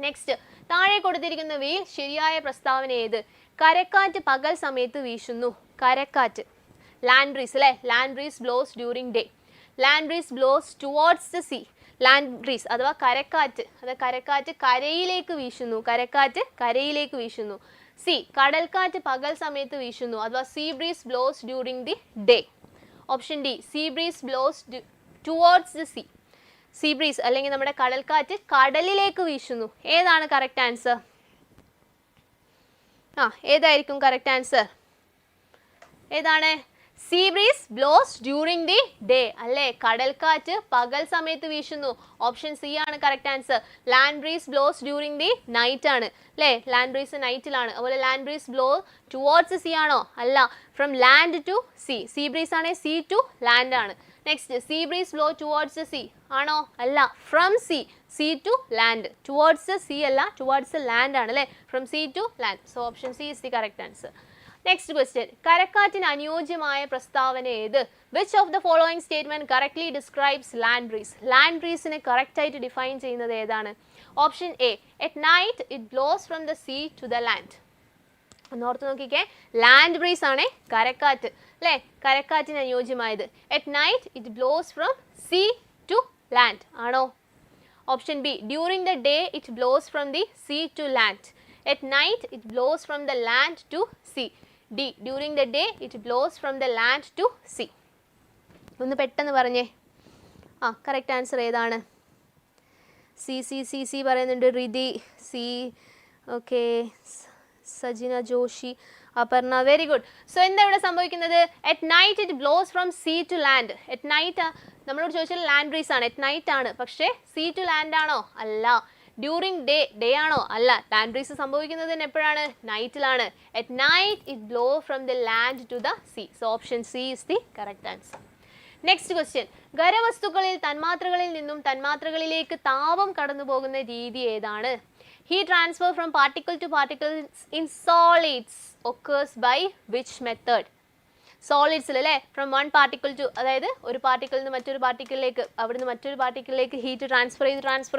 നെക്സ്റ്റ്, താഴെ കൊടുത്തിരിക്കുന്നവയിൽ ശരിയായ പ്രസ്താവന ഏത്? കരക്കാറ്റ് പകൽ സമയത്ത് വീശുന്നു. കരക്കാറ്റ്, ലാൻഡ് ബ്രീസ് അല്ലേ. Land breeze blows during day. Land breeze blows towards the sea. Land breeze അഥവാ കരക്കാറ്റ്, കരക്കാറ്റ് കരയിലേക്ക് വീശുന്നു. സി, കടൽക്കാറ്റ് പകൽ സമയത്ത് വീശുന്നു അഥവാ sea breeze blows during the day. Option D, sea breeze blows towards the sea. Sea breeze അല്ലെങ്കിൽ നമ്മുടെ കടൽക്കാറ്റ് കടലിലേക്ക് വീശുന്നു. ഏതാണ് കറക്റ്റ് ആൻസർ? ഏതായിരിക്കും കറക്റ്റ് ആൻസർ? ഏതാണ്? Sea breeze blows during the day അല്ലേ. കടൽക്കാറ്റ് പകൽ സമയത്ത് വീശുന്നു. ഓപ്ഷൻ സി ആണ് correct answer. Land breeze blows during the night ആണ് അല്ലേ. ലാൻഡ് ബ്രീസ് നൈറ്റിലാണ്. അതുപോലെ land breeze blow towards sea ആണോ? അല്ല. From land to see. Sea breeze ആണെങ്കിൽ സീ ടു ലാൻഡ് ആണ്. Next, sea breeze blow towards sea ആണോ? അല്ല. From sea to land. Towards sea അല്ല, ടുവേർഡ്സ് ലാൻഡ് ആണ് അല്ലേ. From sea to land. So option C is the correct answer. Next question, കരക്കാറ്റിന് അനുയോജ്യമായ പ്രസ്താവന ഏത്? Which of the following statement correctly describes land breeze? Land ബ്രീസിനെ correct ആയിട്ട് define ചെയ്യുന്നത് ഏതാണ്? Option A, at night it blows from the sea to the land. ഒന്നോർത്ത് നോക്കിക്കേ, ലാൻഡ് ബ്രീസ് ആണ് കരക്കാറ്റ് അല്ലേ, കരക്കാറ്റിന് അനുയോജ്യമായത്. At night it blows from sea to land ആണോ? Option B, during the day it blows from the sea to land. At night it blows from the land to sea. D, during the day it blows from the land to sea. ഒന്ന് പെട്ടെന്ന് പറഞ്ഞേ. Correct answer ഏതാണ്? C പറയുന്നുണ്ട്. Rithi C. Okay, Sajina Joshi, Aparna, very good. So എന്താ ഇവിടെ സംഭവിക്കുന്നത്? At night it blows from sea to land. At night നമ്മളോട് ചോദിച്ചാൽ ലാൻഡ് ബ്രീസ് ആണ്, അറ്റ് നൈറ്റ് ആണ്. പക്ഷേ സീ ടു ലാൻഡ് ആണോ? അല്ല. ഡ്യൂറിംഗ് ഡേ ആണോ? അല്ല. ലാൻഡ് ബ്രീസ് സംഭവിക്കുന്നത് എപ്പോഴാണ്? നൈറ്റിലാണ്. At night it blow from the land to the sea. So option C is the correct answer. Next question, ഖരവസ്തുക്കളിൽ തന്മാത്രകളിൽ നിന്നും തന്മാത്രകളിലേക്ക് താപം കടന്നു പോകുന്ന രീതി ഏതാണ്? Heat transfer from particle to particles in solids occurs by which method? സോളിഡ്സിൽ അല്ലേ, ഫ്രം വൺ പാർട്ടിക്കിൾ ടു, അതായത് ഒരു പാർട്ടിക്കിളിൽ നിന്ന് മറ്റൊരു പാർട്ടിക്കിളിലേക്ക്, അവിടുന്ന് മറ്റൊരു പാർട്ടിക്കിളിലേക്ക് ഹീറ്റ് ട്രാൻസ്ഫർ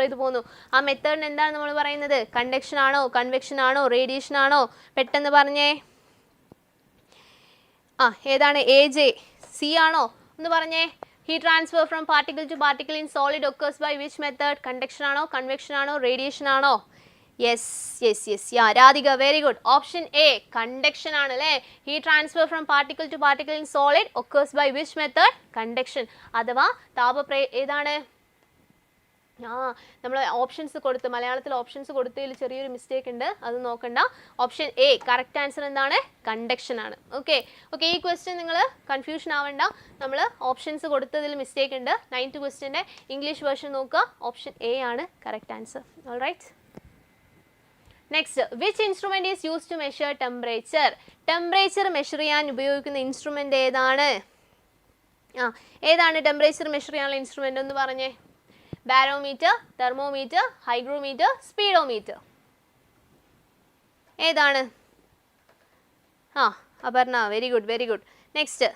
ചെയ്ത് പോകുന്നു. ആ മെത്തേഡിന് എന്താണ് നമ്മൾ പറയുന്നത്? കണ്ടക്ഷൻ ആണോ, കൺവെക്ഷൻ ആണോ, റേഡിയേഷൻ ആണോ? പെട്ടെന്ന് പറഞ്ഞേ. ഏതാണ്? എ ജെ സി ആണോ? ഒന്ന് പറഞ്ഞേ. Heat transfer from particle to particle in solid occurs by which method? Conduction ആണോ, കൺവെക്ഷൻ ആണോ, റേഡിയേഷൻ ആണോ? Yes. Radhika, very good. Option A, conduction ആണ് അല്ലേ. Heat transfer from particle to particle in solid occurs by which method? Conduction. അഥവാ ഏതാണ്? നമ്മൾ options കൊടുത്ത്, മലയാളത്തിൽ ഓപ്ഷൻസ് കൊടുത്തതിൽ ചെറിയൊരു മിസ്റ്റേക്ക് ഉണ്ട്, അത് നോക്കണ്ട. ഓപ്ഷൻ എ കറക്റ്റ് ആൻസർ എന്താണ്? കണ്ടക്ഷൻ ആണ്. ഓക്കെ, ഈ ക്വസ്റ്റ്യൻ നിങ്ങൾ കൺഫ്യൂഷൻ ആവണ്ട, നമ്മൾ ഓപ്ഷൻസ് കൊടുത്തതിൽ മിസ്റ്റേക്ക് ഉണ്ട്. 9th ക്വസ്റ്റ്യൻ്റെ ഇംഗ്ലീഷ് വേർഷൻ നോക്കുക. ഓപ്ഷൻ എ ആണ് correct answer. All right. Next, which instrument is use to measure temperature? Temperature measure ചെയ്യാൻ ഉപയോഗിക്കുന്ന ഇൻസ്ട്രുമെന്റ് ഏതാണ്? ഏതാണ് ടെമ്പറേച്ചർ മെഷർ ചെയ്യാനുള്ള ഇൻസ്ട്രുമെന്റ്? ഒന്ന് പറഞ്ഞേ. Barometer, thermometer, hygrometer, speedometer. ഏതാണ്? Aparna, very good. നെക്സ്റ്റ്,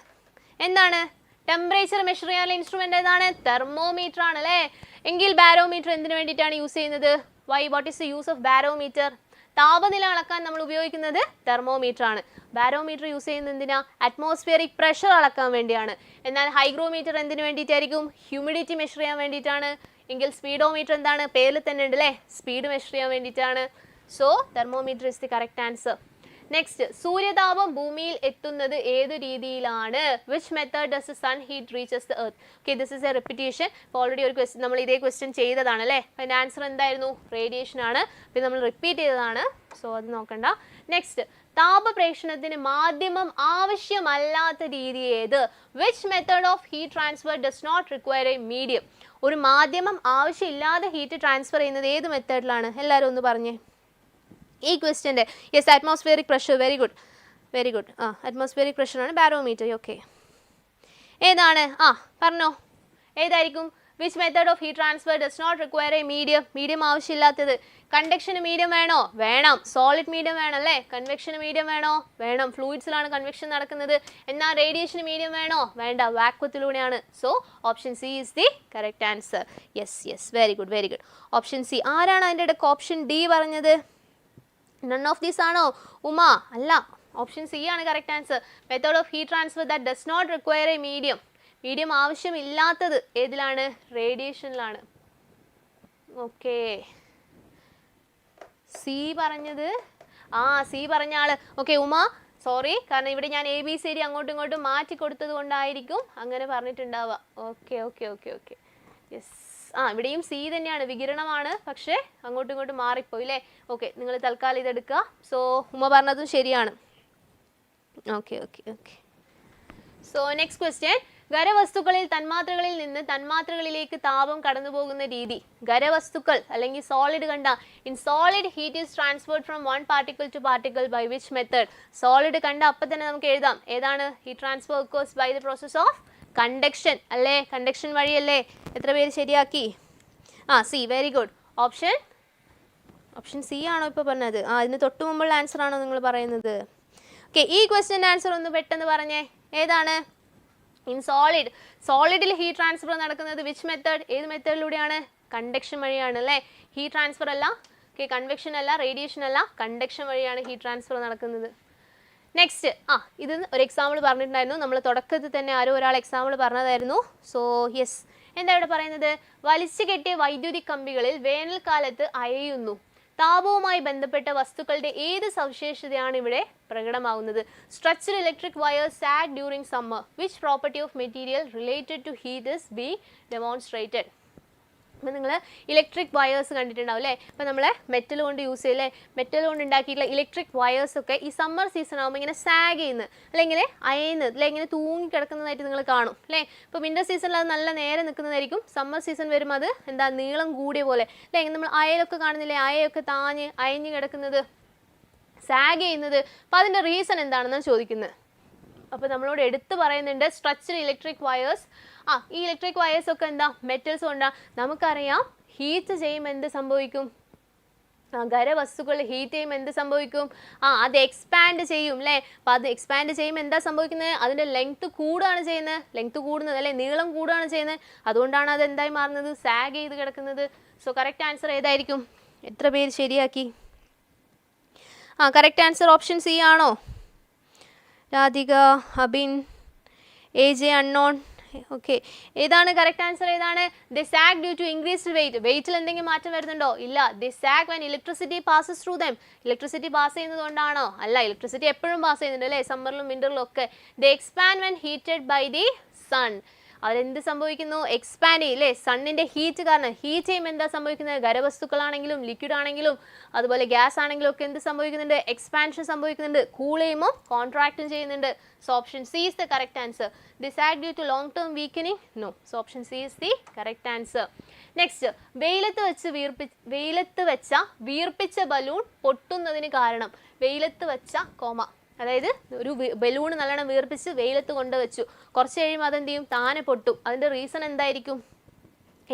എന്താണ് ടെമ്പറേച്ചർ മെഷർ ചെയ്യാനുള്ള ഇൻസ്ട്രുമെന്റ്? ഏതാണ്? തെർമോമീറ്റർ ആണ് അല്ലേ. എങ്കിൽ ബാരോമീറ്റർ എന്തിനു വേണ്ടിയിട്ടാണ് യൂസ് ചെയ്യുന്നത്? Why? What is the use of barometer? താപനില അളക്കാൻ നമ്മൾ ഉപയോഗിക്കുന്നത് തെർമോമീറ്റർ ആണ്. ബാരോമീറ്റർ യൂസ് ചെയ്യുന്നത് എന്തിനാ? അറ്റ്മോസ്ഫിയറിക് പ്രഷർ അളക്കാൻ വേണ്ടിയാണ്. എന്നാൽ ഹൈഗ്രോമീറ്റർ എന്തിനു വേണ്ടിയിട്ടായിരിക്കും? ഹ്യൂമിഡിറ്റി മെഷർ ചെയ്യാൻ വേണ്ടിയിട്ടാണ്. എങ്കിൽ സ്പീഡോമീറ്റർ എന്താണ്? പേരിൽ തന്നെ ഉണ്ട് അല്ലേ, സ്പീഡ് മെഷർ ചെയ്യാൻ വേണ്ടിയിട്ടാണ്. So thermometer is the correct answer. Next, സൂര്യതാപം ഭൂമിയിൽ എത്തുന്നത് ഏതു രീതിയിലാണ്? Which method does the sun heat reaches the earth? Okay, this is a repetition. Already ഒരു ക്വസ്റ്റ്യൻ നമ്മൾ ഇതേ ക്വസ്റ്റ്യൻ ചെയ്തതാണ് അല്ലേ. അതിൻ്റെ ആൻസർ എന്തായിരുന്നു? റേഡിയേഷൻ ആണ്. പിന്നെ നമ്മൾ റിപ്പീറ്റ് ചെയ്തതാണ്, സോ അത് നോക്കണ്ട. നെക്സ്റ്റ്, താപപ്രേഷണത്തിന് മാധ്യമം ആവശ്യമല്ലാത്ത രീതി ഏത്? Which method of heat transfer does not require a medium? ഒരു മാധ്യമം ആവശ്യമില്ലാതെ ഹീറ്റ് ട്രാൻസ്ഫർ ചെയ്യുന്നത് ഏത് മെത്തേഡിലാണ്? എല്ലാവരും ഒന്ന് പറഞ്ഞേ ഈ ക്വസ്റ്റ്യൻ്റെ. Yes, atmospheric pressure. Very good. Atmospheric പ്രഷറാണ് ബാരോമീറ്റർ. ഓക്കെ, ഏതാണ്? പറഞ്ഞോ, ഏതായിരിക്കും? Which method of heat transfer does not require a medium ആവശ്യമില്ലാത്തത്? കണ്ടക്ഷന് മീഡിയം വേണോ? വേണം. സോളിഡ് മീഡിയം വേണം അല്ലേ. കൺവെക്ഷന് മീഡിയം വേണോ? വേണം. ഫ്ലൂയിഡ്സിലാണ് കൺവെക്ഷൻ നടക്കുന്നത്. എന്നാൽ റേഡിയേഷന് മീഡിയം വേണോ? വേണ്ട, വാക്വത്തിലൂടെയാണ്. So option C is the correct answer. Yes, very good. Option C. ആരാണ് അതിൻ്റെ ഇടയ്ക്ക് ഓപ്ഷൻ ഡി പറഞ്ഞത്? നൺ ഓഫ് ദീസ് ആണോ? ഉമ, അല്ല. ഓപ്ഷൻ സി ആണ് correct answer. Method of heat transfer that does not require a medium ആവശ്യമില്ലാത്തത് ഏതിലാണ്? റേഡിയേഷനിലാണ്. ഓക്കെ, സി പറഞ്ഞത് സി പറഞ്ഞ ആള്. ഓക്കെ ഉമ, സോറി, കാരണം ഇവിടെ ഞാൻ ABCD അങ്ങോട്ടും ഇങ്ങോട്ടും മാറ്റി കൊടുത്തത് കൊണ്ടായിരിക്കും അങ്ങനെ പറഞ്ഞിട്ടുണ്ടാവുക. ഓക്കെ. യെസ്, ഇവിടെയും സി തന്നെയാണ്, വികിരണമാണ്, പക്ഷേ അങ്ങോട്ടും ഇങ്ങോട്ടും മാറിപ്പോയി അല്ലേ. ഓക്കെ, നിങ്ങൾ തൽക്കാലം ഇതെടുക്കുക. സോ ഉമ പറഞ്ഞതും ശരിയാണ്. ഓക്കെ. സോ നെക്സ്റ്റ് ക്വസ്റ്റ്യൻ, ഖരവസ്തുക്കളിൽ തന്മാത്രകളിൽ നിന്ന് തന്മാത്രകളിലേക്ക് താപം കടന്നു പോകുന്ന രീതി. ഖരവസ്തുക്കൾ അല്ലെങ്കിൽ സോളിഡ് കണ്ട, in solid heat is transferred from one particle to particle by which method? Solid കണ്ട അപ്പം തന്നെ നമുക്ക് എഴുതാം. ഏതാണ്? Heat transfer occurs by the process of conduction അല്ലേ. കണ്ടക്ഷൻ വഴിയല്ലേ. എത്ര പേര് ശരിയാക്കി? C, very good. Option C ആണോ ഇപ്പോൾ പറഞ്ഞത്? ഇതിന് തൊട്ട് മുമ്പുള്ള ആൻസർ ആണോ നിങ്ങൾ പറയുന്നത്? ഓക്കെ, ഈ ക്വസ്റ്റ്യൻ ആൻസർ ഒന്ന് പെട്ടെന്ന് പറഞ്ഞേ. ഏതാണ്? ഇൻ സോളിഡിൽ ഹീറ്റ് ട്രാൻസ്ഫർ നടക്കുന്നത് വിച്ച് മെത്തേഡ്? ഏത് മെത്തേഡിലൂടെയാണ്? കണ്ടക്ഷൻ വഴിയാണ് അല്ലേ. ഹീറ്റ് ട്രാൻസ്ഫർ അല്ല, ഓക്കെ, കൺവെക്ഷൻ അല്ല, റേഡിയേഷൻ അല്ല, കണ്ടക്ഷൻ വഴിയാണ് ഹീറ്റ് ട്രാൻസ്ഫർ നടക്കുന്നത്. നെക്സ്റ്റ്, ഇത് ഒരു എക്സാമ്പിൾ പറഞ്ഞിട്ടുണ്ടായിരുന്നു, നമ്മൾ തുടക്കത്തിൽ തന്നെ ആരോ ഒരാൾ എക്സാമ്പിൾ പറഞ്ഞതായിരുന്നു. സോ യെസ്, എന്താ ഇവിടെ പറയുന്നത്? വലിച്ചു കെട്ടിയ വൈദ്യുതി കമ്പികളിൽ വേനൽക്കാലത്ത് അയയുന്നു. താപവുമായി ബന്ധപ്പെട്ട വസ്തുക്കളുടെ ഏത് സവിശേഷതയാണ് ഇവിടെ പ്രകടമാകുന്നത്? Stretched electric wire sag during summer. Which property of material related to heat is be demonstrated? അപ്പോൾ നിങ്ങൾ ഇലക്ട്രിക് വയേഴ്സ് കണ്ടിട്ടുണ്ടാവും അല്ലേ. അപ്പോൾ നമ്മൾ മെറ്റൽ കൊണ്ട് യൂസ് ചെയ്യില്ലേ, മെറ്റൽ കൊണ്ട് ഉണ്ടാക്കിയിട്ടുള്ള ഇലക്ട്രിക് വയേഴ്സൊക്കെ ഈ സമ്മർ സീസൺ ആകുമ്പോൾ ഇങ്ങനെ സാഗ് ചെയ്യുന്നത് അല്ലെങ്കിൽ അയയുന്നത് അല്ലെ ഇങ്ങനെ തൂങ്ങി കിടക്കുന്നതായിട്ട് നിങ്ങൾ കാണും അല്ലേ. ഇപ്പോൾ വിൻ്റർ സീസണിൽ അത് നല്ല നേരെ നിൽക്കുന്നതായിരിക്കും. സമ്മർ സീസൺ വരുമ്പോൾ അത് എന്താ നീളം കൂടിയ പോലെ അല്ലേ. നമ്മൾ അയലൊക്കെ കാണുന്നില്ലേ, അയയൊക്കെ താഞ്ഞ് അയഞ്ഞ് കിടക്കുന്നത്, സാഗ് ചെയ്യുന്നത്. അപ്പോൾ അതിൻ്റെ റീസൺ എന്താണെന്നാണ് ചോദിക്കുന്നത്. അപ്പോൾ നമ്മളോട് എടുത്ത് പറയുന്നുണ്ട് സ്ട്രെച്ച്ഡ് ഇലക്ട്രിക് വയേഴ്സ്. ഈ ഇലക്ട്രിക് വയേഴ്സ് ഒക്കെ എന്താ മെറ്റൽസ് കൊണ്ടാണ്. നമുക്കറിയാം ഹീറ്റ് ചെയ്യുമ്പോൾ എന്ത് സംഭവിക്കും? ഖരവസ്തുക്കൾ ഹീറ്റ് ചെയ്യുമ്പോൾ എന്ത് സംഭവിക്കും? അത് എക്സ്പാൻഡ് ചെയ്യും അല്ലേ. അപ്പോൾ അത് എക്സ്പാൻഡ് ചെയ്യുമ്പോൾ എന്താ സംഭവിക്കുന്നത്? അതിൻ്റെ ലെങ്ത് കൂടുകയാണ് ചെയ്യുന്നത്, ലെങ്ത് കൂടുന്നത് അല്ലേ, നീളം കൂടുകയാണ് ചെയ്യുന്നത്. അതുകൊണ്ടാണ് അത് എന്തായി മാറുന്നത്? സാഗ് ചെയ്ത് കിടക്കുന്നത്. സോ കറക്റ്റ് ആൻസർ ഏതായിരിക്കും? എത്ര പേര് ശരിയാക്കി? കറക്റ്റ് ആൻസർ ഓപ്ഷൻ സി ആണോ? Radhika, Abin, AJ unknown. Okay, ഏതാണ് കറക്റ്റ് ആൻസർ? ഏതാണ്? The sag due to increased weight. വെയിറ്റിൽ എന്തെങ്കിലും മാറ്റം വരുന്നുണ്ടോ? ഇല്ല. The sag when electricity passes through them. Electricity pass ചെയ്യുന്നത് കൊണ്ടാണോ? അല്ല, ഇലക്ട്രിസിറ്റി എപ്പോഴും പാസ് ചെയ്യുന്നുണ്ട് അല്ലേ, സമ്മറിലും വിൻ്ററിലും ഒക്കെ. They expand when heated by the sun. അവരെന്ത് സംഭവിക്കുന്നു? എക്സ്പാൻഡ് ചെയ്യും അല്ലേ, സണ്ണിൻ്റെ ഹീറ്റ് കാരണം. ഹീറ്റ് ചെയ്യുമ്പോൾ എന്താ സംഭവിക്കുന്നത്? ഖരവസ്തുക്കളാണെങ്കിലും ലിക്വിഡ് ആണെങ്കിലും അതുപോലെ ഗ്യാസ് ആണെങ്കിലും ഒക്കെ എന്ത് സംഭവിക്കുന്നുണ്ട്? എക്സ്പാൻഷൻ സംഭവിക്കുന്നുണ്ട്. കൂൾ ചെയ്യുമ്പോൾ കോൺട്രാക്റ്റും ചെയ്യുന്നുണ്ട്. So option C is the correct answer. The sag due to long term weakening? No. So option C is the correct answer. Next, വെയിലത്ത് വെച്ച വീർപ്പിച്ച ബലൂൺ പൊട്ടുന്നതിന് കാരണം. വെയിലത്ത് വെച്ച അതായത് ഒരു ബലൂൺ നല്ലോണം വീർപ്പിച്ച് വെയിലത്ത് കൊണ്ടുവച്ചു, കുറച്ച് കഴിയുമ്പോൾ അതെന്ത് ചെയ്യും? താനെ പൊട്ടും. അതിൻ്റെ റീസൺ എന്തായിരിക്കും?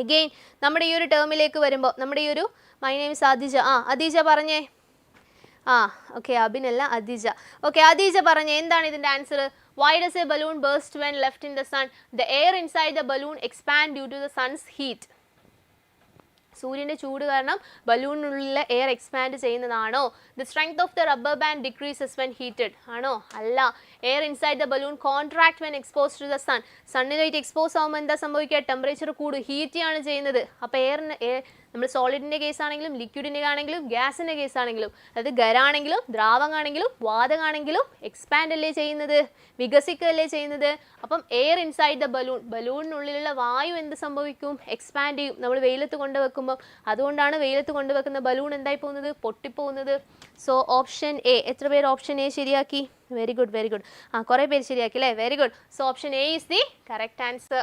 എഗെയിൻ നമ്മുടെ ഈ ഒരു ടേമിലേക്ക് വരുമ്പോൾ നമ്മുടെ ഈ ഒരു മൈ നെയിം ഇസ് അദീജ. അദീജ പറഞ്ഞേ. ഓക്കെ, അബിനല്ല, അദീജ. ഓക്കെ, അദീജ പറഞ്ഞേ, എന്താണ് ഇതിൻ്റെ answer? Why does a balloon burst when left in the sun? The air inside the balloon expand due to the sun's heat. സൂര്യൻ്റെ ചൂട് കാരണം ബലൂണിനുള്ള എയർ എക്സ്പാൻഡ് ചെയ്യുന്നതാണോ? The strength of the rubber band decreases when heated ആണോ? അല്ല. Air inside the balloon contract when expose to the sun. സണ്ണിലായിട്ട് expose ആകുമ്പോൾ എന്താ സംഭവിക്കുക? ടെമ്പറേച്ചർ കൂടും, ഹീറ്റിയാണ് ചെയ്യുന്നത്. അപ്പോൾ നമ്മൾ സോളിഡിൻ്റെ കേസ് ആണെങ്കിലും ലിക്വിഡിൻ്റെ ആണെങ്കിലും ഗ്യാസിൻ്റെ കേസ് ആണെങ്കിലും, അതായത് ഖരാണെങ്കിലും ദ്രാവകമാണെങ്കിലും വാതകമാണെങ്കിലും എക്സ്പാൻഡ് അല്ലേ ചെയ്യുന്നത്, വികസിക്കുകയല്ലേ ചെയ്യുന്നത്. അപ്പം എയർ ഇൻസൈഡ് ദ ബലൂണിനുള്ളിലുള്ള വായു എന്ത് സംഭവിക്കും? എക്സ്പാൻഡ് ചെയ്യും നമ്മൾ വെയിലത്ത് കൊണ്ടുവെക്കുമ്പോൾ. അതുകൊണ്ടാണ് വെയിലത്ത് കൊണ്ടുവെക്കുന്ന ബലൂൺ എന്തായി പോകുന്നത്? പൊട്ടിപ്പോകുന്നത്. So option A. എത്ര പേര് ഓപ്ഷൻ എ ശരിയാക്കി? Very good, very good. കുറേ പേര് ശരിയാക്കി അല്ലേ, very good. So option A is the correct answer.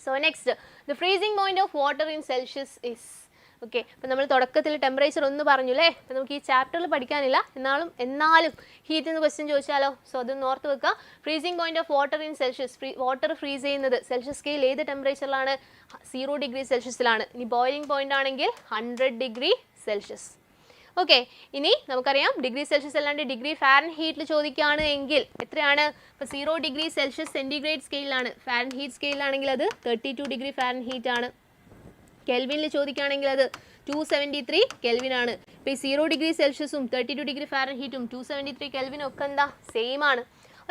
So next, the freezing point of water in Celsius is. Okay, അപ്പോൾ നമ്മൾ തുടക്കത്തിൽ ടെമ്പറേച്ചർ ഒന്ന് പറഞ്ഞു അല്ലേ. അപ്പോൾ നമുക്ക് ഈ ചാപ്റ്ററിൽ പഠിക്കാനില്ല, എന്നാലും ഹീറ്റ് എന്ന് ക്വസ്റ്റ്യൻ ചോദിച്ചാലോ? സോ അതൊന്ന് ഓർത്ത് വെക്കുക. Freezing point of water in Celsius. Water freeze ചെയ്യുന്നത് സെൽഷ്യസ് സ്കെയിൽ ഏത് ടെമ്പറേച്ചറിലാണ്? 0 ഡിഗ്രി സെൽഷ്യസിലാണ്. ഇനി ബോയിലിംഗ് പോയിന്റ് ആണെങ്കിൽ 100 ഡിഗ്രി സെൽഷ്യസ്. ഓക്കെ, ഇനി നമുക്കറിയാം ഡിഗ്രി സെൽഷ്യസ് അല്ലാണ്ട് ഡിഗ്രി ഫാരൻഹീറ്റിൽ ചോദിക്കുകയാണ് എങ്കിൽ എത്രയാണ്? ഇപ്പോൾ 0 ഡിഗ്രി സെൽഷ്യസ് സെൻറ്റിഗ്രേഡ് സ്കെയിലാണ്. ഫാരൻഹീറ്റ് സ്കെയിലാണെങ്കിൽ അത് 32 ഡിഗ്രി ഫാരൻഹീറ്റ് ആണ്. കെൽവിനിൽ ചോദിക്കുകയാണെങ്കിൽ അത് 273 കെൽവിൻ ആണ്. ഇപ്പോൾ ഈ 0 ഡിഗ്രി സെൽഷ്യസും 32 ഡിഗ്രി ഫാരൻഹീറ്റും 273 കെൽവിനും ഒക്കെ എന്താ? സെയിം ആണ്.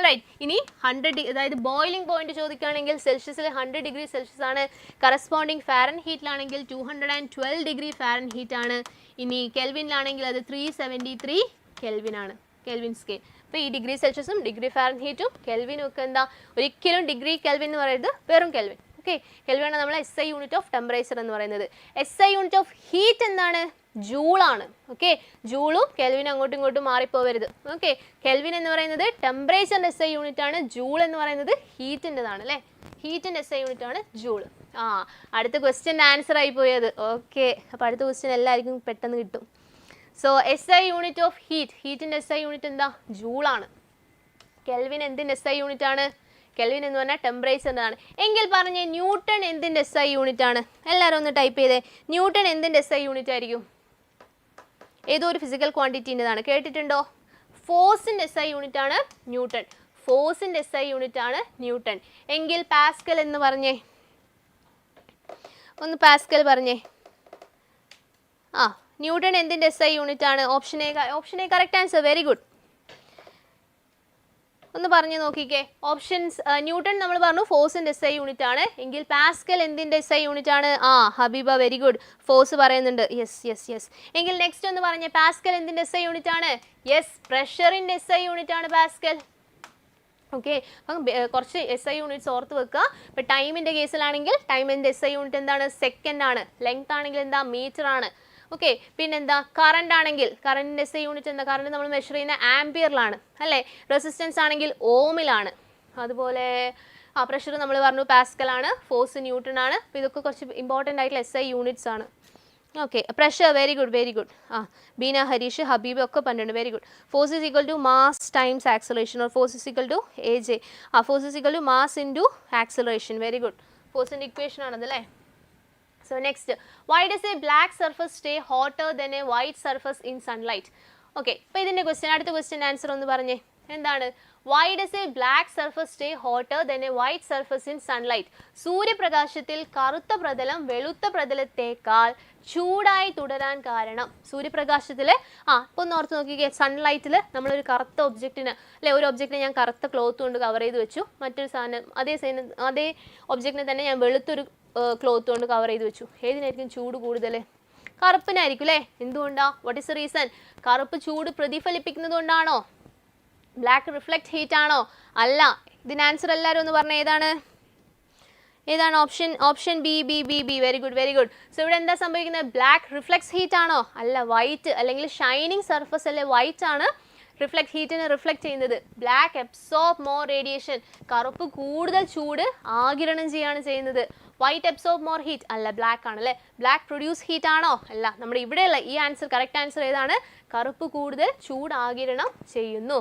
റൈറ്റ്. ഇനി 100 അതായത് ബോയിലിംഗ് പോയിന്റ് ചോദിക്കുകയാണെങ്കിൽ സെൽഷ്യസിൽ 100 ഡിഗ്രി സെൽഷ്യസ് ആണ്. കറസ്പോണ്ടിങ് ഫാരൻഹീറ്റിലാണെങ്കിൽ 212 ഡിഗ്രി ഫാരൻഹീറ്റ് ആണ്. ഇനി കെൽവിനിലാണെങ്കിൽ അത് 373 കെൽവിൻ ആണ്, കെൽവിൻ സ്കെയിൽ. അപ്പോൾ ഈ ഡിഗ്രി സെൽഷ്യസും ഡിഗ്രി ഫാരൻഹീറ്റും കെൽവിനും ഒക്കെ എന്താ? ഒരിക്കലും ഡിഗ്രി കെൽവിൻ എന്ന് പറയുന്നത് വെറും കെൽവിൻ. ഓക്കെ, കെൽവിനാണ് നമ്മൾ SI യൂണിറ്റ് ഓഫ് ടെമ്പറേച്ചർ എന്ന് പറയുന്നത്. SI യൂണിറ്റ് ഓഫ് ഹീറ്റ് എന്താണ്? ജൂളാണ്. ഓക്കെ, ജൂളും കെൽവിനും അങ്ങോട്ടും ഇങ്ങോട്ടും മാറിപ്പോവരുത്. ഓക്കെ, കെൽവിൻ എന്ന് പറയുന്നത് ടെമ്പറേച്ചറിൻ്റെ SI യൂണിറ്റ് ആണ്, ജൂൾ എന്ന് പറയുന്നത് ഹീറ്റിൻ്റെതാണ് അല്ലേ. ഹീറ്റിൻ്റെ SI യൂണിറ്റ് ആണ് ജൂൾ. അടുത്ത ക്വസ്റ്റ്യൻ്റെ ആൻസർ ആയി പോയത്. ഓക്കെ, അപ്പോൾ അടുത്ത ക്വസ്റ്റ്യൻ എല്ലാവർക്കും പെട്ടെന്ന് കിട്ടും. സോ SI യൂണിറ്റ് ഓഫ് ഹീറ്റിൻ്റെ SI യൂണിറ്റ് എന്താ? ജൂളാണ്. കെൽവിൻ എന്തിൻ്റെ SI യൂണിറ്റ് ആണ്? കെൽവിൻ എന്ന് പറഞ്ഞാൽ ടെമ്പറേച്ചറിൻ്റെതാണ്. എങ്കിൽ പറഞ്ഞേ ന്യൂട്ടൺ എന്തിൻ്റെ SI യൂണിറ്റ് ആണ്? എല്ലാവരും ഒന്ന് ടൈപ്പ് ചെയ്തേ. ന്യൂട്ടൺ എന്തിൻ്റെ SI യൂണിറ്റ് ആയിരിക്കും? ഏതോ ഒരു ഫിസിക്കൽ ക്വാണ്ടിറ്റീൻ്റെതാണ്, കേട്ടിട്ടുണ്ടോ? ഫോഴ്സിൻ്റെ SI യൂണിറ്റ് ആണ് ന്യൂട്ടൺ. ഫോഴ്സിൻ്റെ SI യൂണിറ്റ് ആണ് ന്യൂട്ടൺ. എങ്കിൽ പാസ്കൽ എന്ന് പറഞ്ഞേ, ഒന്ന് പാസ്കൽ പറഞ്ഞേ. ന്യൂട്ടൺ എന്തിൻ്റെ SI യൂണിറ്റ് ആണ്? Option A correct answer. Very good. ഒന്ന് പറഞ്ഞു നോക്കിക്കേ. ഓപ്ഷൻസ്, ന്യൂട്ടൺ നമ്മൾ പറഞ്ഞു ഫോഴ്സിൻ്റെ SI യൂണിറ്റ് ആണ്. എങ്കിൽ പാസ്കൽ എന്തിൻ്റെ SI യൂണിറ്റ് ആണ്? ഹബീബ വെരി ഗുഡ്. ഫോഴ്സ് പറയുന്നുണ്ട്. യെസ്. എങ്കിൽ നെക്സ്റ്റ് ഒന്ന് പറഞ്ഞേ, പാസ്കൽ എന്തിൻ്റെ SI യൂണിറ്റ് ആണ്? യെസ്, പ്രഷറിൻ്റെ SI യൂണിറ്റ് ആണ് പാസ്കൽ. ഓക്കെ, അപ്പം കുറച്ച് SI യൂണിറ്റ്സ് ഓർത്ത് വെക്കുക. ഇപ്പം ടൈമിൻ്റെ കേസിലാണെങ്കിൽ ടൈമിൻ്റെ SI യൂണിറ്റ് എന്താണ്? സെക്കൻഡ് ആണ്. ലെങ്ത് ആണെങ്കിൽ എന്താ? മീറ്റർ ആണ്. ഓക്കെ, പിന്നെന്താ? കറണ്ട് ആണെങ്കിൽ കറണ്ടിൻ്റെ SI യൂണിറ്റ് എന്താ? കറണ്ട് നമ്മൾ മെഷർ ചെയ്യുന്ന ആംപിയറിലാണ് അല്ലേ? റെസിസ്റ്റൻസ് ആണെങ്കിൽ ഓമിലാണ്. അതുപോലെ പ്രഷർ നമ്മൾ പറഞ്ഞു പാസ്കലാണ്, ഫോഴ്സ് ന്യൂട്ടൺ ആണ്. അപ്പോൾ ഇതൊക്കെ കുറച്ച് ഇമ്പോർട്ടൻ്റ് ആയിട്ടുള്ള SI യൂണിറ്റ്സ് ആണ്. Okay, pressure very good. Beena, Harish, Habeeb ഒക്കെ പറഞ്ഞിട്ടുണ്ട്. Very good. Force is equal to mass times acceleration, or force is equal to AJ. Force is equal to mass into acceleration. Very good. ഫോഴ്സിൻ്റെ equation ആണതല്ലേ. So next, why does a black surface stay hotter than a white surface in sunlight? Okay, അപ്പോൾ ഇതിൻ്റെ question, അടുത്ത question answer ഒന്ന് പറഞ്ഞേ. എന്താണ്? Why does a black surface stay hotter than a white surface in sunlight? സൂര്യപ്രകാശത്തിൽ കറുത്ത പ്രതലം വെളുത്ത പ്രതലത്തേക്കാൾ ചൂടായി തുടരാൻ കാരണം. സൂര്യപ്രകാശത്തിൽ ഇപ്പോൾ ഒന്ന് ഓർത്ത് നോക്കിക്കേ, സൺലൈറ്റിൽ നമ്മളൊരു കറുത്ത ഒബ്ജക്റ്റിന് അല്ലെ, ഒരു ഒബ്ജക്റ്റിനെ ഞാൻ കറുത്ത ക്ലോത്ത് കൊണ്ട് കവർ ചെയ്ത് വെച്ചു, മറ്റൊരു സാധനം അതേ ഒബ്ജക്റ്റിനെ തന്നെ ഞാൻ വെളുത്തൊരു ക്ലോത്ത് കൊണ്ട് കവർ ചെയ്ത് വെച്ചു. ഏതിനായിരിക്കും ചൂട് കൂടുതൽ? കറുപ്പിനായിരിക്കും അല്ലേ? എന്തുകൊണ്ടാ? What is the reason? കറുപ്പ് ചൂട് പ്രതിഫലിപ്പിക്കുന്നത് കൊണ്ടാണോ? ബ്ലാക്ക് റിഫ്ലക്ട് ഹീറ്റ് ആണോ? അല്ല. ഇതിന് ആൻസർ എല്ലാവരും ഒന്ന് പറഞ്ഞേ, ഏതാണ്? Option B. Very good. So ഇവിടെ എന്താ സംഭവിക്കുന്നത്? ബ്ലാക്ക് റിഫ്ലക്സ് ഹീറ്റ് ആണോ? അല്ല, വൈറ്റ് അല്ലെങ്കിൽ ഷൈനിങ് സർഫസ് അല്ലെ വൈറ്റ് ആണ് റിഫ്ലക്ട് ഹീറ്റിനെ റിഫ്ലക്ട് ചെയ്യുന്നത്. Black absorb more radiation. കറുപ്പ് കൂടുതൽ ചൂട് ആഗിരണം ചെയ്യുന്നത്. White absorb more heat. അല്ല, ബ്ലാക്ക് ആണ് അല്ലേ. ബ്ലാക്ക് പ്രൊഡ്യൂസ് ഹീറ്റ് ആണോ? അല്ല. നമ്മുടെ ഇവിടെയുള്ള ഈ ആൻസർ, കറക്റ്റ് ആൻസർ ഏതാണ്? കറുപ്പ് കൂടുതൽ ചൂട് ആഗിരണം ചെയ്യുന്നു.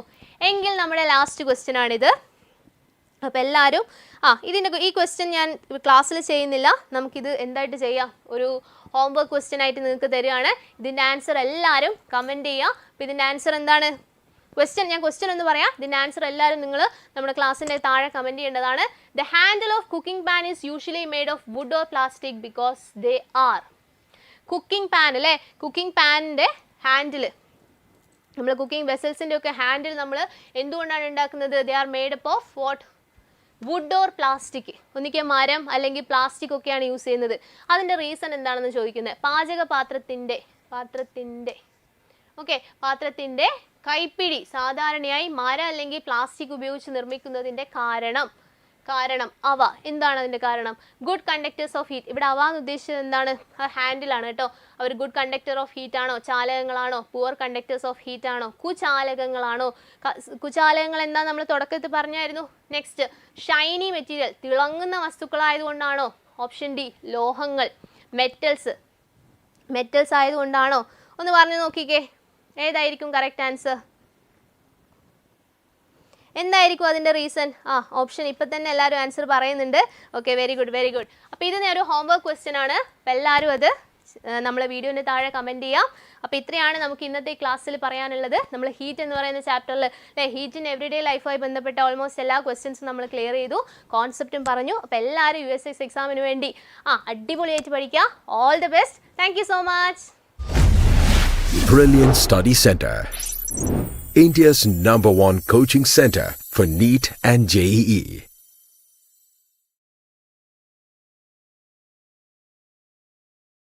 എങ്കിൽ നമ്മുടെ ലാസ്റ്റ് ക്വസ്റ്റ്യൻ ആണിത്. അപ്പോൾ എല്ലാവരും ഈ ക്വസ്റ്റ്യൻ ഞാൻ ക്ലാസ്സിൽ ചെയ്യുന്നില്ല, നമുക്കിത് എന്തായിട്ട് ചെയ്യാം? ഒരു ഹോംവർക്ക് ക്വസ്റ്റ്യൻ ആയിട്ട് നിങ്ങൾക്ക് തരികയാണ്. ഇതിൻ്റെ ആൻസർ എല്ലാവരും കമൻറ്റ് ചെയ്യുക. അപ്പോൾ ഇതിൻ്റെ ആൻസർ എന്താണ്? ഞാൻ ക്വസ്റ്റ്യൻ ഒന്ന് പറയാം. ഇതിൻ്റെ ആൻസർ എല്ലാവരും നിങ്ങൾ നമ്മുടെ ക്ലാസ്സിൻ്റെ താഴെ കമൻറ്റ് ചെയ്യേണ്ടതാണ്. The handle of cooking pan is usually made of wood or plastic because they are. Cooking pan അല്ലേ, കുക്കിംഗ് പാനിൻ്റെ ഹാൻഡിൽ, നമ്മൾ കുക്കിംഗ് വെസൽസിൻ്റെ ഒക്കെ ഹാൻഡിൽ നമ്മൾ എന്തുകൊണ്ടാണ് ഉണ്ടാക്കുന്നത്? They are made up of what? Wood or plastic. ഒന്നിക്കുക മരം അല്ലെങ്കിൽ പ്ലാസ്റ്റിക് ഒക്കെയാണ് യൂസ് ചെയ്യുന്നത്. അതിൻ്റെ റീസൺ എന്താണെന്ന് ചോദിക്കുന്നത്. പാത്രത്തിൻ്റെ കൈപ്പിടി സാധാരണയായി മരം അല്ലെങ്കിൽ പ്ലാസ്റ്റിക് ഉപയോഗിച്ച് നിർമ്മിക്കുന്നതിൻ്റെ കാരണം അവ. എന്താണ് അതിൻ്റെ കാരണം? Good conductors of heat. ഇവിടെ അവ എന്ന് ഉദ്ദേശിച്ചത് എന്താണ്? ഹാൻഡിലാണ് കേട്ടോ. അവർ ഗുഡ് കണ്ടക്ടർ ഓഫ് ഹീറ്റ് ആണോ? ചാലകങ്ങളാണോ? പുവർ കണ്ടക്ടേഴ്സ് ഓഫ് ഹീറ്റ് ആണോ? കുചാലകങ്ങളാണോ? കുചാലകങ്ങൾ എന്താ നമ്മൾ തുടക്കത്തിൽ പറഞ്ഞായിരുന്നു. നെക്സ്റ്റ്, ഷൈനി മെറ്റീരിയൽ, തിളങ്ങുന്ന വസ്തുക്കളായതുകൊണ്ടാണോ? ഓപ്ഷൻ ഡി, ലോഹങ്ങൾ, മെറ്റൽസ് ആയതുകൊണ്ടാണോ? ഒന്ന് പറഞ്ഞു നോക്കിക്കേ, ഏതായിരിക്കും കറക്റ്റ് ആൻസർ? എന്തായിരിക്കും അതിൻ്റെ റീസൺ? ഓപ്ഷൻ ഇപ്പം തന്നെ എല്ലാവരും ആൻസർ പറയുന്നുണ്ട്. Okay, very good. അപ്പോൾ ഇത് ഒരു ഹോംവർക്ക് ക്വസ്റ്റ്യൻ ആണ്. അപ്പോൾ എല്ലാവരും അത് നമ്മളെ വീഡിയോൻ്റെ താഴെ കമൻറ്റ് ചെയ്യാം. അപ്പോൾ ഇത്രയാണ് നമുക്ക് ഇന്നത്തെ ക്ലാസ്സിൽ പറയാനുള്ളത്. നമ്മൾ ഹീറ്റ് എന്ന് പറയുന്ന ചാപ്റ്ററിൽ ഹീറ്റിൻ എവറിഡേ ലൈഫുമായി ബന്ധപ്പെട്ട ഓൾമോസ്റ്റ് എല്ലാ ക്വസ്റ്റ്യൻസും നമ്മൾ ക്ലിയർ ചെയ്തു, കോൺസെപ്റ്റും പറഞ്ഞു. അപ്പോൾ എല്ലാവരും USS എക്സാമിന് വേണ്ടി അടിപൊളിയായിട്ട് പഠിക്കുക. All the best. Thank you so much. Brilliant Study Center, India's #1 coaching center for NEET and JEE.